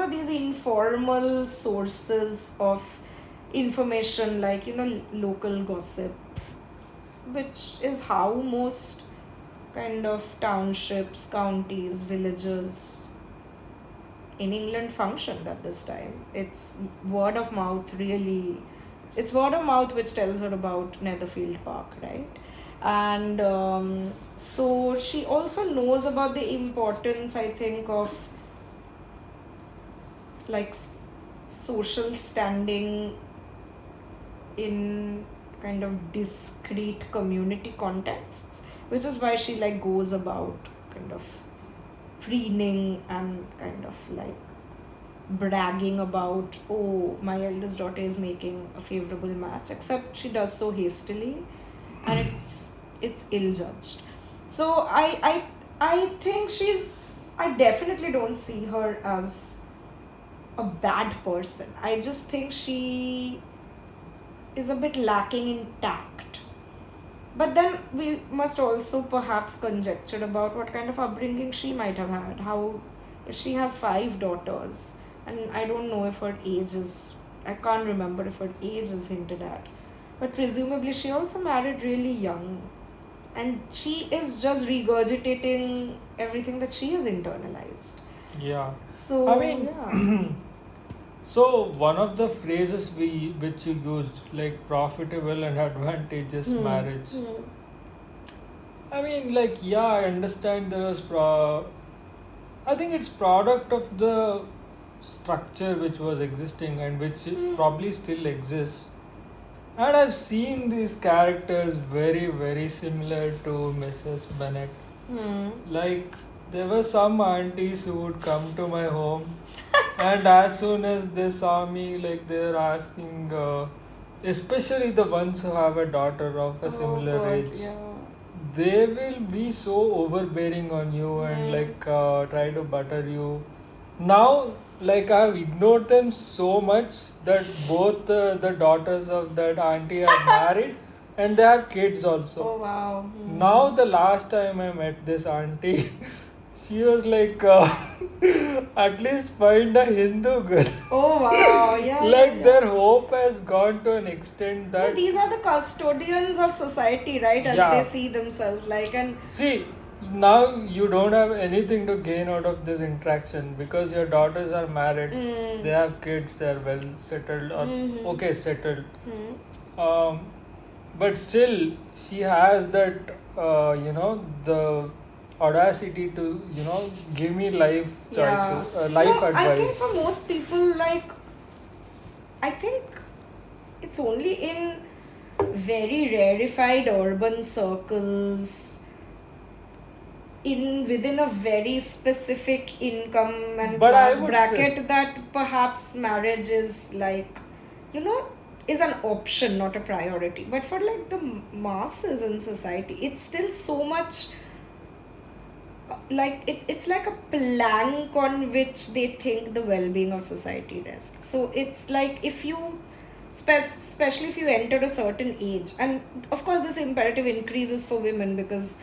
these informal sources of information, local gossip, which is how most kind of townships, counties, villages in England functioned at this time. It's word of mouth which tells her about Netherfield Park, right? And so she also knows about the importance, I think, of social standing in kind of discrete community contexts, which is why she goes about kind of preening and kind of bragging about, oh, my eldest daughter is making a favorable match, except she does so hastily and it's ill-judged. So I think I definitely don't see her as a bad person. I just think she is a bit lacking in tact. But then we must also perhaps conjecture about what kind of upbringing she might have had. If she has 5 daughters, and I don't know if her age is, I can't remember if her age is hinted at. But presumably she also married really young. And she is just regurgitating everything that she has internalized. Yeah. So, I mean, so one of the phrases which you used, profitable and advantageous marriage. I mean, I understand there was I think it's product of the structure which was existing and which probably still exists. And I've seen these characters very, very similar to Mrs. Bennet. There were some aunties who would come to my home and as soon as they saw me, they're asking, especially the ones who have a daughter of a similar age, they will be so overbearing on you and try to butter you. Now, I've ignored them so much that both the daughters of that auntie are married and they have kids also. Oh wow. Now the last time I met this auntie, she was at least find a Hindu girl. Oh wow, yeah. Their hope has gone to an extent that... these are the custodians of society, right? As they see themselves and... See, now you don't have anything to gain out of this interaction because your daughters are married, they have kids, they are well settled or settled. But still, she has that, the audacity to, give me life choices, life advice. I think for most people, I think it's only in very rarefied urban circles, within a very specific income and class bracket, that perhaps marriage is is an option, not a priority. But for the masses in society, it's still so much it's like a plank on which they think the well-being of society rests. So it's if you especially if you enter a certain age, and of course this imperative increases for women because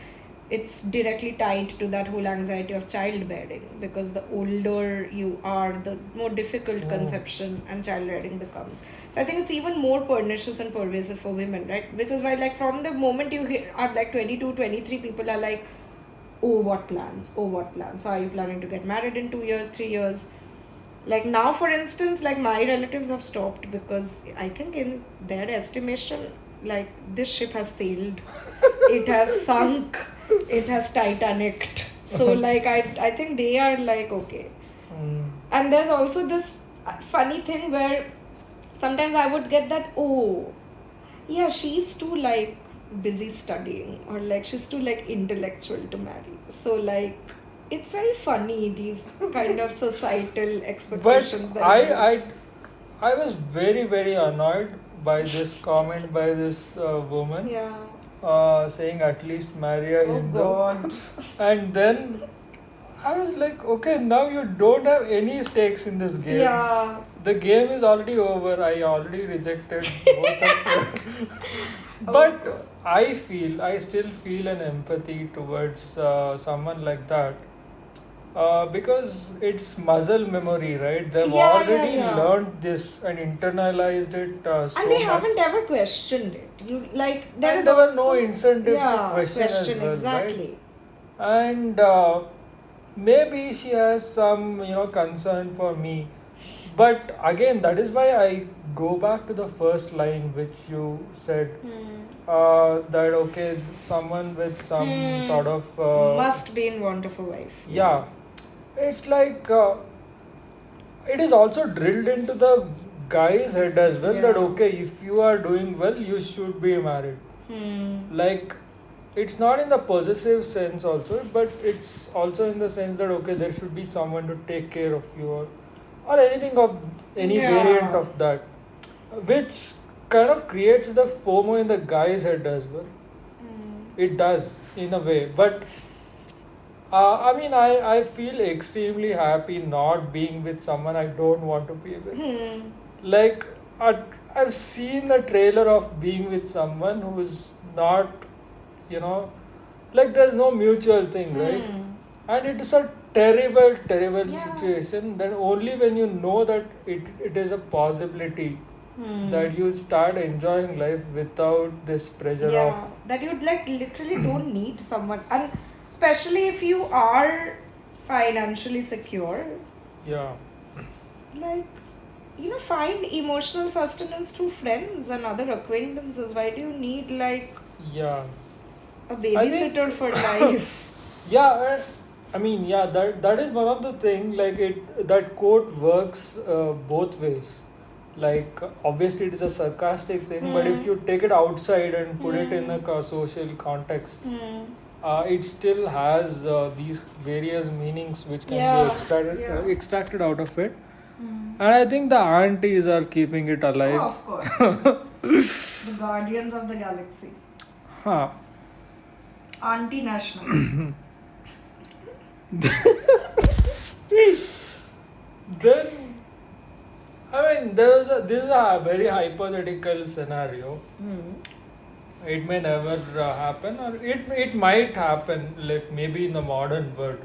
it's directly tied to that whole anxiety of childbearing, because the older you are, the more difficult conception and childbearing becomes. So I think it's even more pernicious and pervasive for women, right? Which is why from the moment you are 22, 23, people are oh, what plans? So are you planning to get married in 2 years, 3 years? Like now, for instance, like my relatives have stopped because I think in their estimation, like this ship has sailed, it has sunk, it has Titanicked. So like I think they are like okay. And there's also this funny thing where sometimes I would get that, oh yeah, she's too like busy studying, or like she's too like intellectual to marry. So like it's very funny, these kind of societal expectations But that exist. I was very, very annoyed by this comment by this woman. Yeah. Saying at least marry a Oh Hindu. God. And then I was like, okay, now you don't have any stakes in this game. Yeah. The game is already over. I already rejected both of them. But I still feel an empathy towards someone like that. Because it's muscle memory, right? They've already learned this and internalized it so and they much. haven't ever questioned it. You like there And is there were also no incentives to question as well, exactly. right? And maybe she has some concern for me, but again, that is why I go back to the first line which you said, that okay, someone with some sort of must be in want of a wife. yeah, it's like it is also drilled into the guy's head as well, that okay, if you are doing well, you should be married. Like, it's not in the possessive sense also, but it's also in the sense that okay, there should be someone to take care of you, or anything of any variant of that, which kind of creates the FOMO in the guy's head as well. It does in a way, but I mean, I feel extremely happy not being with someone I don't want to be with. Like, I've seen the trailer of being with someone who's not, like there's no mutual thing, right? And it is a terrible, terrible situation. Then only when you know that it is a possibility that you start enjoying life without this pressure of. That you like literally don't need someone. And especially if you are financially secure. Yeah. Like, find emotional sustenance through friends and other acquaintances. Why do you need like a babysitter for life? Yeah, I mean, that is one of the things. Like that quote works both ways. Like obviously it is a sarcastic thing, but if you take it outside and put it in a social context, it still has these various meanings which can be extracted out of it. And I think the aunties are keeping it alive. Oh, of course. The guardians of the galaxy. Auntie National. Then, I mean, this is a very hypothetical scenario. It may never happen, or it might happen, like maybe in the modern world.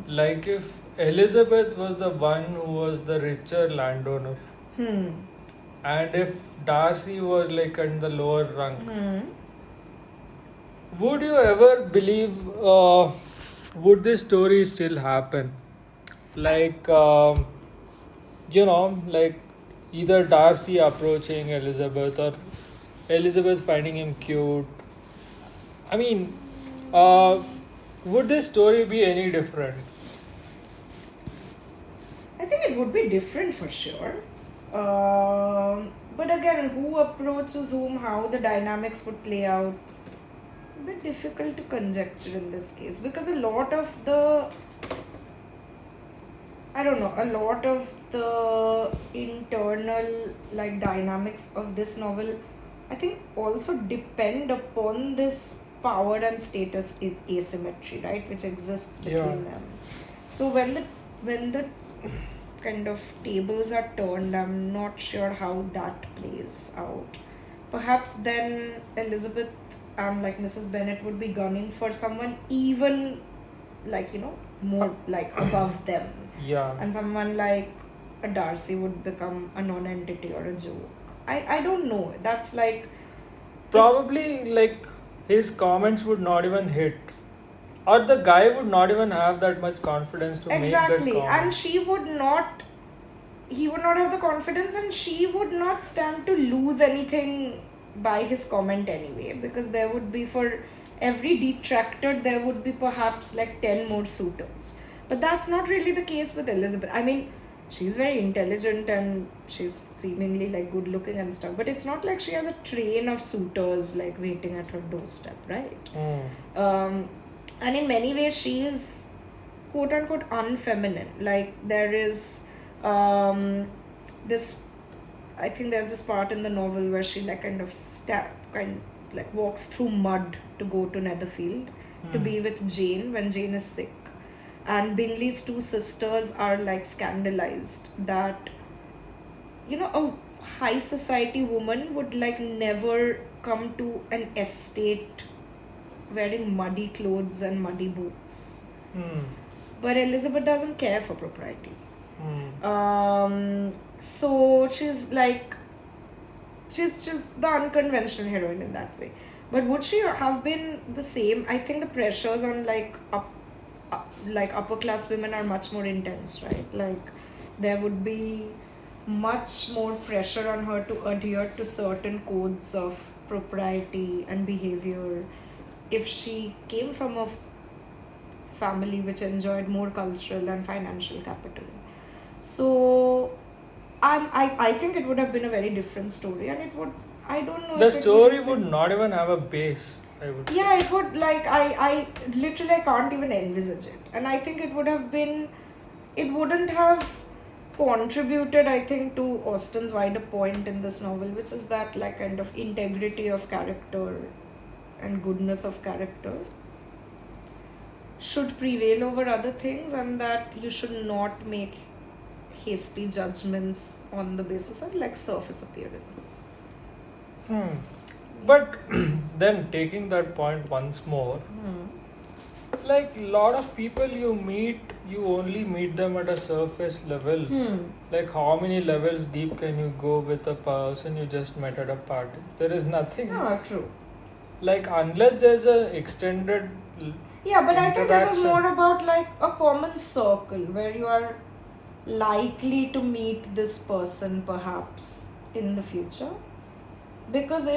Like if Elizabeth was the one who was the richer landowner, and if Darcy was like in the lower rung, would you ever believe, would this story still happen? Like, like either Darcy approaching Elizabeth or Elizabeth finding him cute. I mean, would this story be any different? I think it would be different for sure. But again, who approaches whom, how the dynamics would play out, a bit difficult to conjecture in this case, because a lot of the internal like dynamics of this novel, I think also depend upon this power and status asymmetry, right, which exists between them. So when the kind of tables are turned, I'm not sure how that plays out. Perhaps then Elizabeth and like Mrs. Bennet would be gunning for someone even like more like above them. And someone like a Darcy would become a non-entity or a joke. I don't know. That's like probably like his comments would not even hit, or the guy would not even have that much confidence to make that comment. And she would not he would not have the confidence, and she would not stand to lose anything by his comment anyway, because there would be, for every detractor, there would be perhaps like 10 more suitors. But that's not really the case with Elizabeth. I mean, she's very intelligent and she's seemingly like good looking and stuff, but it's not like she has a train of suitors like waiting at her doorstep, right? And in many ways she is quote unquote unfeminine. Like there is this, I think there's this part in the novel where she like kind of walks through mud to go to Netherfield to be with Jane when Jane is sick. And Bingley's two sisters are like scandalized that, you know, a high society woman would like never come to an estate wearing muddy clothes and muddy boots. But Elizabeth doesn't care for propriety. So she's just the unconventional heroine in that way. But would she have been the same? I think the pressures on upper class women are much more intense, right? Like there would be much more pressure on her to adhere to certain codes of propriety and behavior if she came from a family which enjoyed more cultural and financial capital. So I think it would have been a very different story, and it would, I don't know. The story would not even have a base, I would say. Yeah, it would, like, I literally can't even envisage it. And I think it would have been, it wouldn't have contributed, I think, to Austen's wider point in this novel, which is that like kind of integrity of character and goodness of character should prevail over other things, and that you should not make hasty judgments on the basis of like surface appearance. But then taking that point once more, like lot of people you meet, you only meet them at a surface level. Like how many levels deep can you go with a person you just met at a party? There is nothing. No, true. Like unless there's an extended but I think this is more about like a common circle where you are likely to meet this person perhaps in the future. Because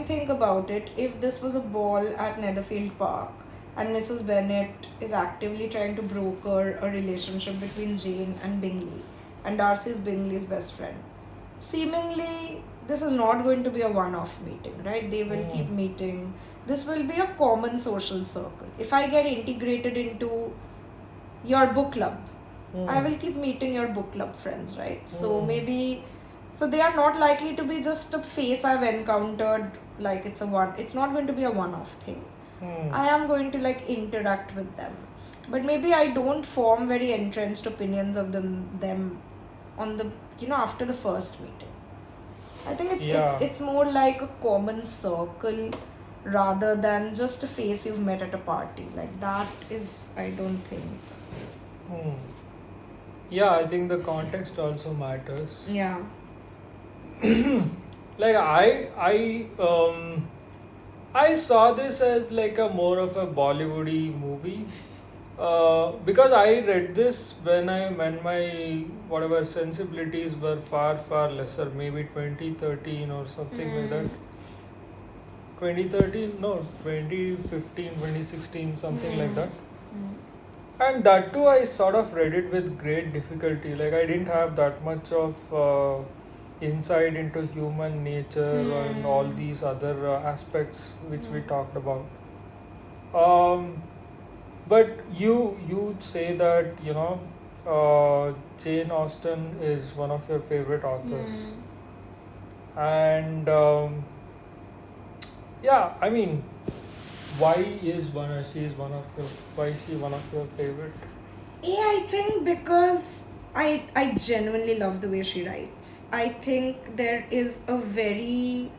think about it, if this was a ball at Netherfield Park and Mrs. Bennet is actively trying to broker a relationship between Jane and Bingley, and Darcy is Bingley's best friend, seemingly this is not going to be a one-off meeting, right? They will keep meeting. This will be a common social circle. If I get integrated into your book club, I will keep meeting your book club friends, right? So maybe, so they are not likely to be just a face I've encountered, like it's not going to be a one-off thing. I am going to like interact with them. But maybe I don't form very entrenched opinions of them on the, after the first meeting. I think it's more like a common circle rather than just a face you've met at a party. Like that is, I don't think. Yeah, I think the context also matters. Yeah. Like I saw this as like a more of a Bollywoody movie. Because I read this when my whatever sensibilities were far lesser, maybe 2013 or something like that. 2013, no, 2015, 2016, something like that. And that too, I sort of read it with great difficulty. Like I didn't have that much of insight into human nature and all these other aspects which we talked about. But you say that Jane Austen is one of your favorite authors, and I mean, why is she one of your favorite? Yeah, I think because I genuinely love the way she writes. I think there is a very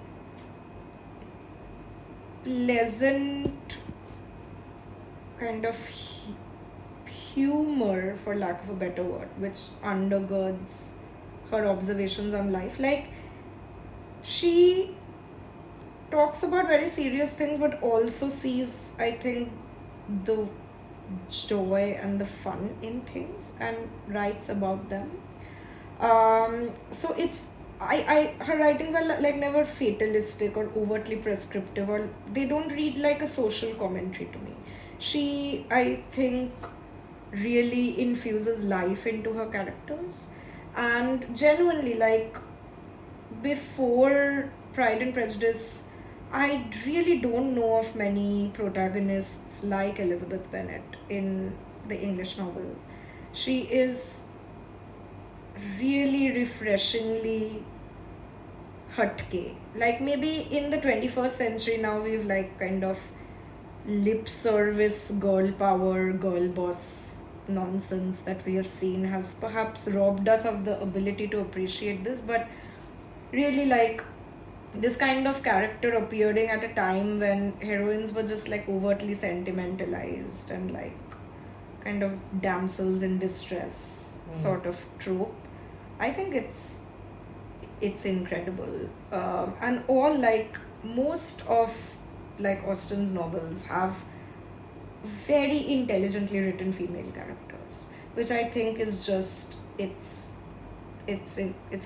pleasant kind of humor, for lack of a better word, which undergirds her observations on life. Like, she talks about very serious things but also sees, I think, the joy and the fun in things and writes about them. So it's her writings are like never fatalistic or overtly prescriptive, or they don't read like a social commentary to me. She, I think, really infuses life into her characters, and genuinely, like, before Pride and Prejudice, I really don't know of many protagonists like Elizabeth Bennet in the English novel. She is really refreshingly hatke. Like, maybe in the 21st century now we've like kind of lip service girl power, girl boss nonsense that we have seen has perhaps robbed us of the ability to appreciate this, but really, like, this kind of character appearing at a time when heroines were just like overtly sentimentalized and like kind of damsels in distress sort of trope. I think it's incredible, and all, like, most of like Austen's novels have very intelligently written female characters, which I think is just it's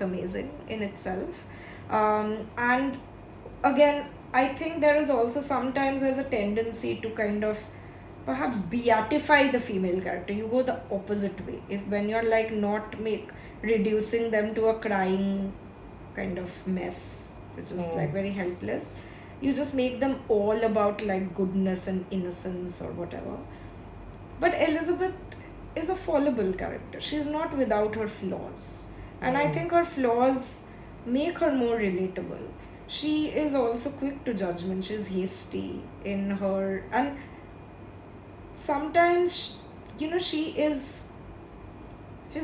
amazing in itself. And again, I think there is also sometimes there's a tendency to kind of perhaps beatify the female character. You go the opposite way. If when you're like not reducing them to a crying kind of mess, which is like very helpless, you just make them all about like goodness and innocence or whatever. But Elizabeth is a fallible character. She's not without her flaws. And I think her flaws make her more relatable. She is also quick to judgment. She's hasty in her, and sometimes, she's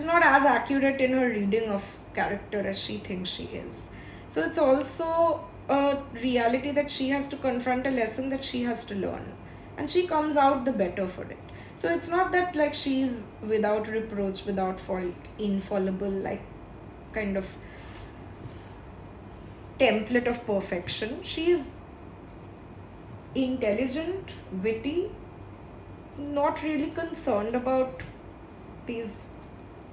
not as accurate in her reading of character as she thinks she is. So it's also a reality that she has to confront, a lesson that she has to learn, and she comes out the better for it. So it's not that like she's without reproach, without fault, infallible, like kind of template of perfection. She's intelligent, witty, not really concerned about these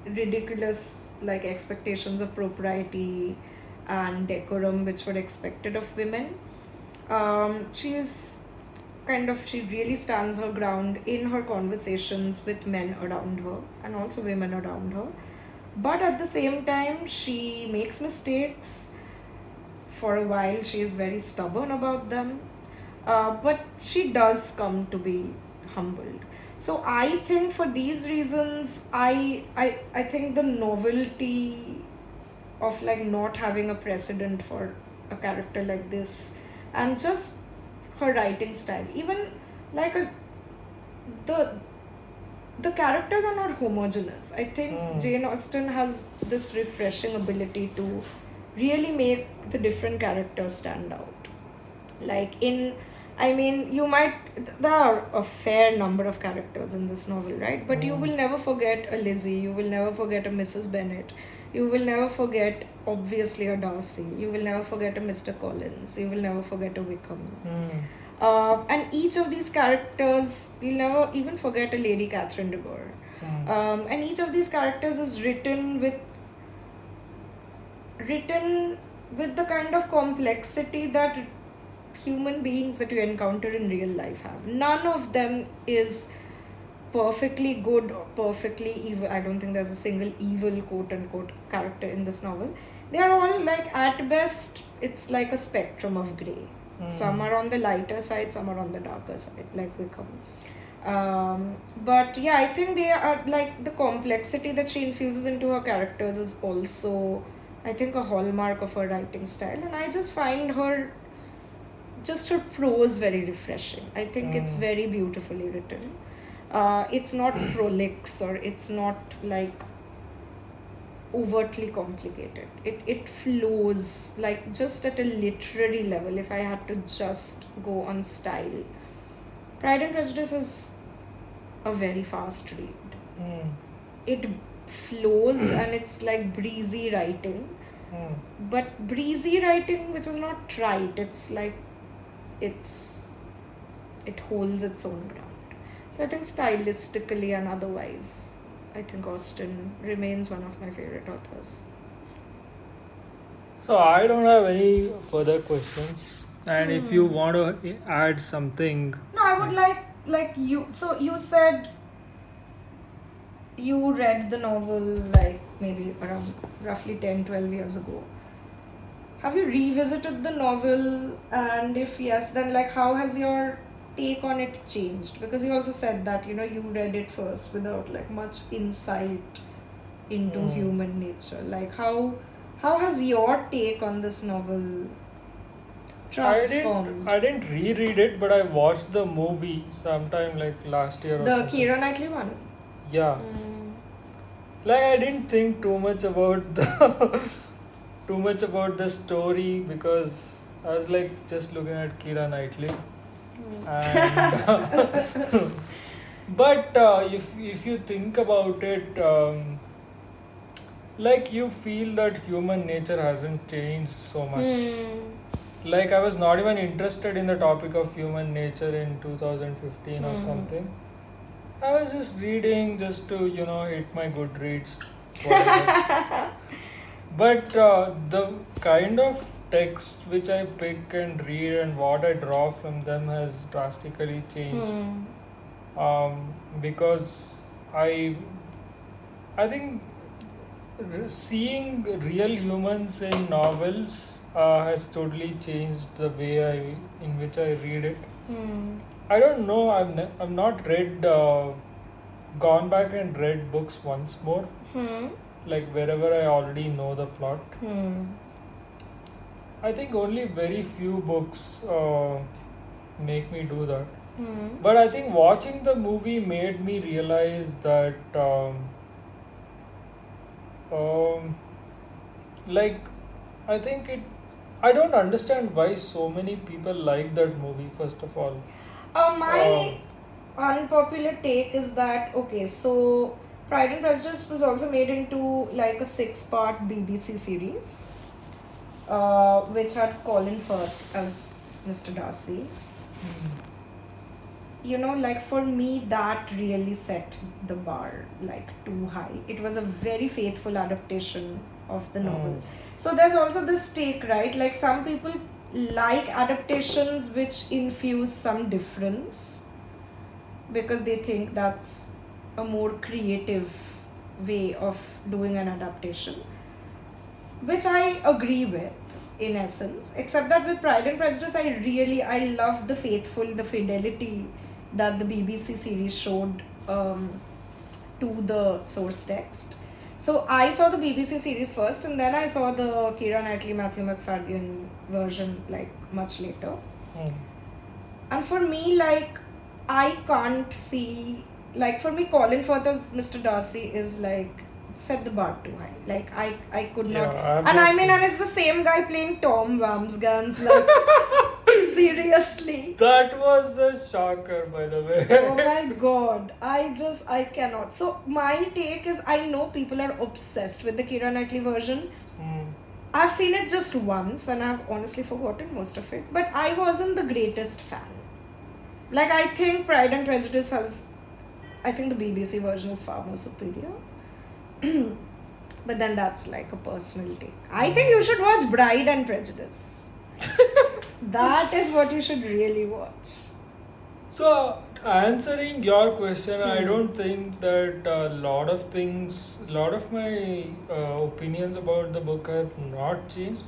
ridiculous like expectations of propriety and decorum which were expected of women. She really stands her ground in her conversations with men around her and also women around her. But at the same time, she makes mistakes. For a while, she is very stubborn about them. But she does come to be humbled. So I think for these reasons, I think the novelty of like not having a precedent for a character like this, and just her writing style, even like the characters are not homogeneous. I think Jane Austen has this refreshing ability to really make the different characters stand out. Like there are a fair number of characters in this novel, right? But you will never forget a Lizzie, you will never forget a Mrs. Bennet, you will never forget, obviously, a Darcy, you will never forget a Mr. Collins, you will never forget a Wickham. And each of these characters, you'll never even forget a Lady Catherine de Bourgh. And each of these characters is written with the kind of complexity that human beings that you encounter in real life have. None of them is perfectly good or perfectly evil. I don't think there's a single evil quote unquote character in this novel. They are all like, at best, it's like a spectrum of grey. Some are on the lighter side, some are on the darker side, like Wickham. But yeah, I think they are like, the complexity that she infuses into her characters is also, I think, a hallmark of her writing style. And I just find her prose very refreshing. I think it's very beautifully written. It's not prolix, or it's not like overtly complicated. It flows like just at a literary level. If I had to just go on style, Pride and Prejudice is a very fast read. It flows and it's like breezy writing, but breezy writing which is not trite. It's like it holds its own ground. So I think stylistically and otherwise I think Austen remains one of my favorite authors. So I don't have any further questions. And if you want to add something. No, I would like you. So you said you read the novel like maybe around roughly 10-12 years ago. Have you revisited the novel? And if yes, then like how has your take on it changed? Because you also said that you read it first without like much insight into human nature. Like how has your take on this novel transformed? I didn't reread it, but I watched the movie sometime like last year or The something. Keira Knightley one? Yeah. Like I didn't think too much about the story because I was like just looking at Keira Knightley. And but if you think about it, like you feel that human nature hasn't changed so much. Like I was not even interested in the topic of human nature in 2015 or something. I was just reading just to hit my Goodreads. Whatever. But the kind of text which I pick and read and what I draw from them has drastically changed. Because I think seeing real humans in novels has totally changed the way in which I read it. I don't know. I've not read gone back and read books once more. Like wherever I already know the plot. I think only very few books make me do that. But I think watching the movie made me realize that like I think I don't understand why so many people like that movie, first of all. My unpopular take is that, okay, so Pride and Prejudice was also made into like a 6-part BBC series, which had Colin Firth as Mr. Darcy. Like for me, that really set the bar like too high. It was a very faithful adaptation of the novel. So there's also this take, right? Like some people like adaptations which infuse some difference because they think that's a more creative way of doing an adaptation, which I agree with in essence, except that with Pride and Prejudice I love the fidelity that the BBC series showed to the source text. So I saw the BBC series first and then I saw the Keira Knightley, Matthew McFadden version like much later. And for me, like, I can't see, like for me Colin Firth as Mr. Darcy is like set the bar too high. Like I could not. And it's the same guy playing Tom Wamsgans. Like seriously. That was a shocker, by the way. Oh my god. I cannot. So my take is I know people are obsessed with the Keira Knightley version. I've seen it just once and I've honestly forgotten most of it. But I wasn't the greatest fan. Like I think Pride and Prejudice I think the BBC version is far more superior. But then that's like a personal take. I think you should watch Bride and Prejudice. That is what you should really watch. So, answering your question, I don't think that a lot of my opinions about the book have not changed.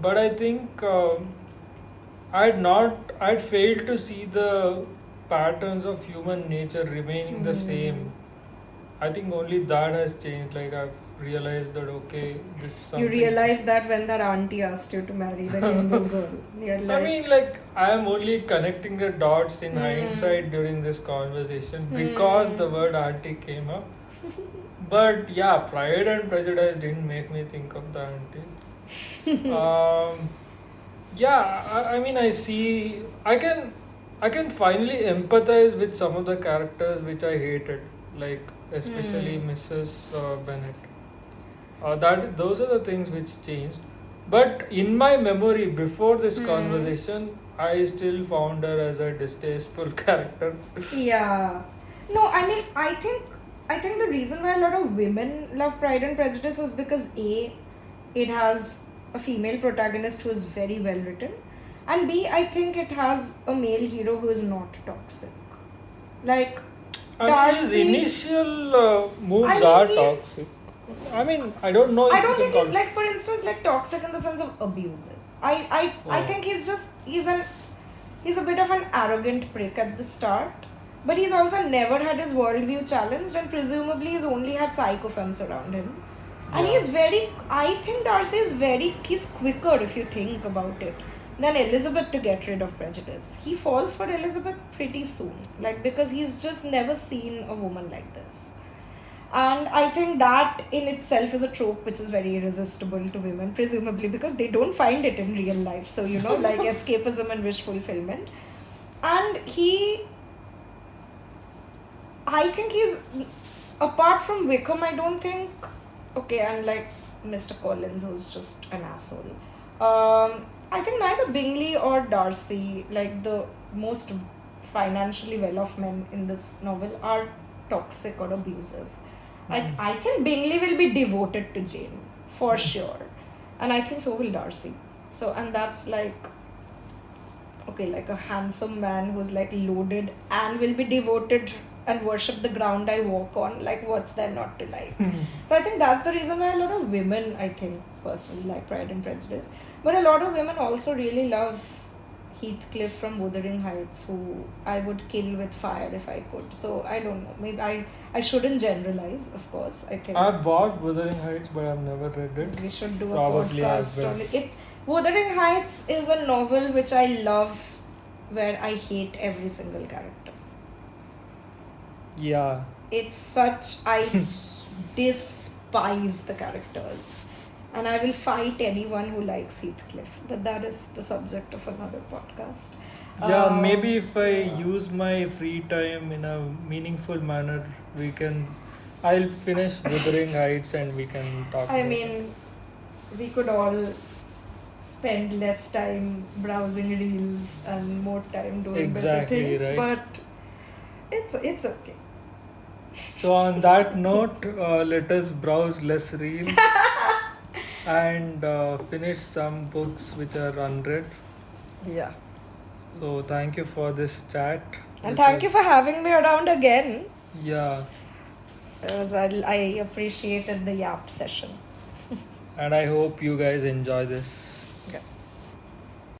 But I think I'd failed to see the patterns of human nature remaining the same. I think only that has changed. Like I've realized that this is something. You realized that when that auntie asked you to marry the Jindal girl. I mean, like I am only connecting the dots in hindsight during this conversation because the word auntie came up. But yeah, Pride and Prejudice didn't make me think of the auntie. I mean, I can finally empathize with some of the characters which I hated, like especially Mrs. Bennett. Those are the things which changed. But in my memory, before this conversation, I still found her as a distasteful character. Yeah. No, I mean, I think I think the reason why a lot of women love Pride and Prejudice is because A, it has a female protagonist who is very well written, and B, I think it has a male hero who is not toxic. Like, Darcy, his initial moves are toxic. I mean, I don't know. I don't think he's like, for instance, like toxic in the sense of abusive. I think he's a bit of an arrogant prick at the start, but he's also never had his worldview challenged, and presumably he's only had sycophants around him. And I think Darcy is he's quicker if you think about it than Elizabeth to get rid of prejudice. He falls for Elizabeth pretty soon, like, because he's just never seen a woman like this. And I think that in itself is a trope which is very irresistible to women, presumably because they don't find it in real life. So, like escapism and wish fulfillment. And I think he's, apart from Wickham, I don't think, okay, and like Mr. Collins, who's just an asshole. I think neither Bingley or Darcy, like the most financially well-off men in this novel, are toxic or abusive. I think Bingley will be devoted to Jane, for sure. And I think so will Darcy. So, and that's like, okay, like a handsome man who's like loaded and will be devoted and worship the ground I walk on. Like, what's there not to like? So I think that's the reason why a lot of women, I think, personally like Pride and Prejudice. But a lot of women also really love Heathcliff from Wuthering Heights, who I would kill with fire if I could. So I don't know. Maybe I shouldn't generalize, of course. I think I've bought Wuthering Heights, but I've never read it. We should do a podcast on it. Wuthering Heights is a novel which I love, where I hate every single character. Yeah. It's such, I despise the characters. And I will fight anyone who likes Heathcliff. But that is the subject of another podcast. Yeah, maybe if I use my free time in a meaningful manner, I'll finish Wuthering Heights and we can talk about it. We could all spend less time browsing reels and more time doing better things. Right. But it's okay. So on that note, let us browse less reels and finish some books which are unread. Yeah. So thank you for this chat. And thank you for having me around again. Yeah. I appreciated the yap session. And I hope you guys enjoy this. Yeah.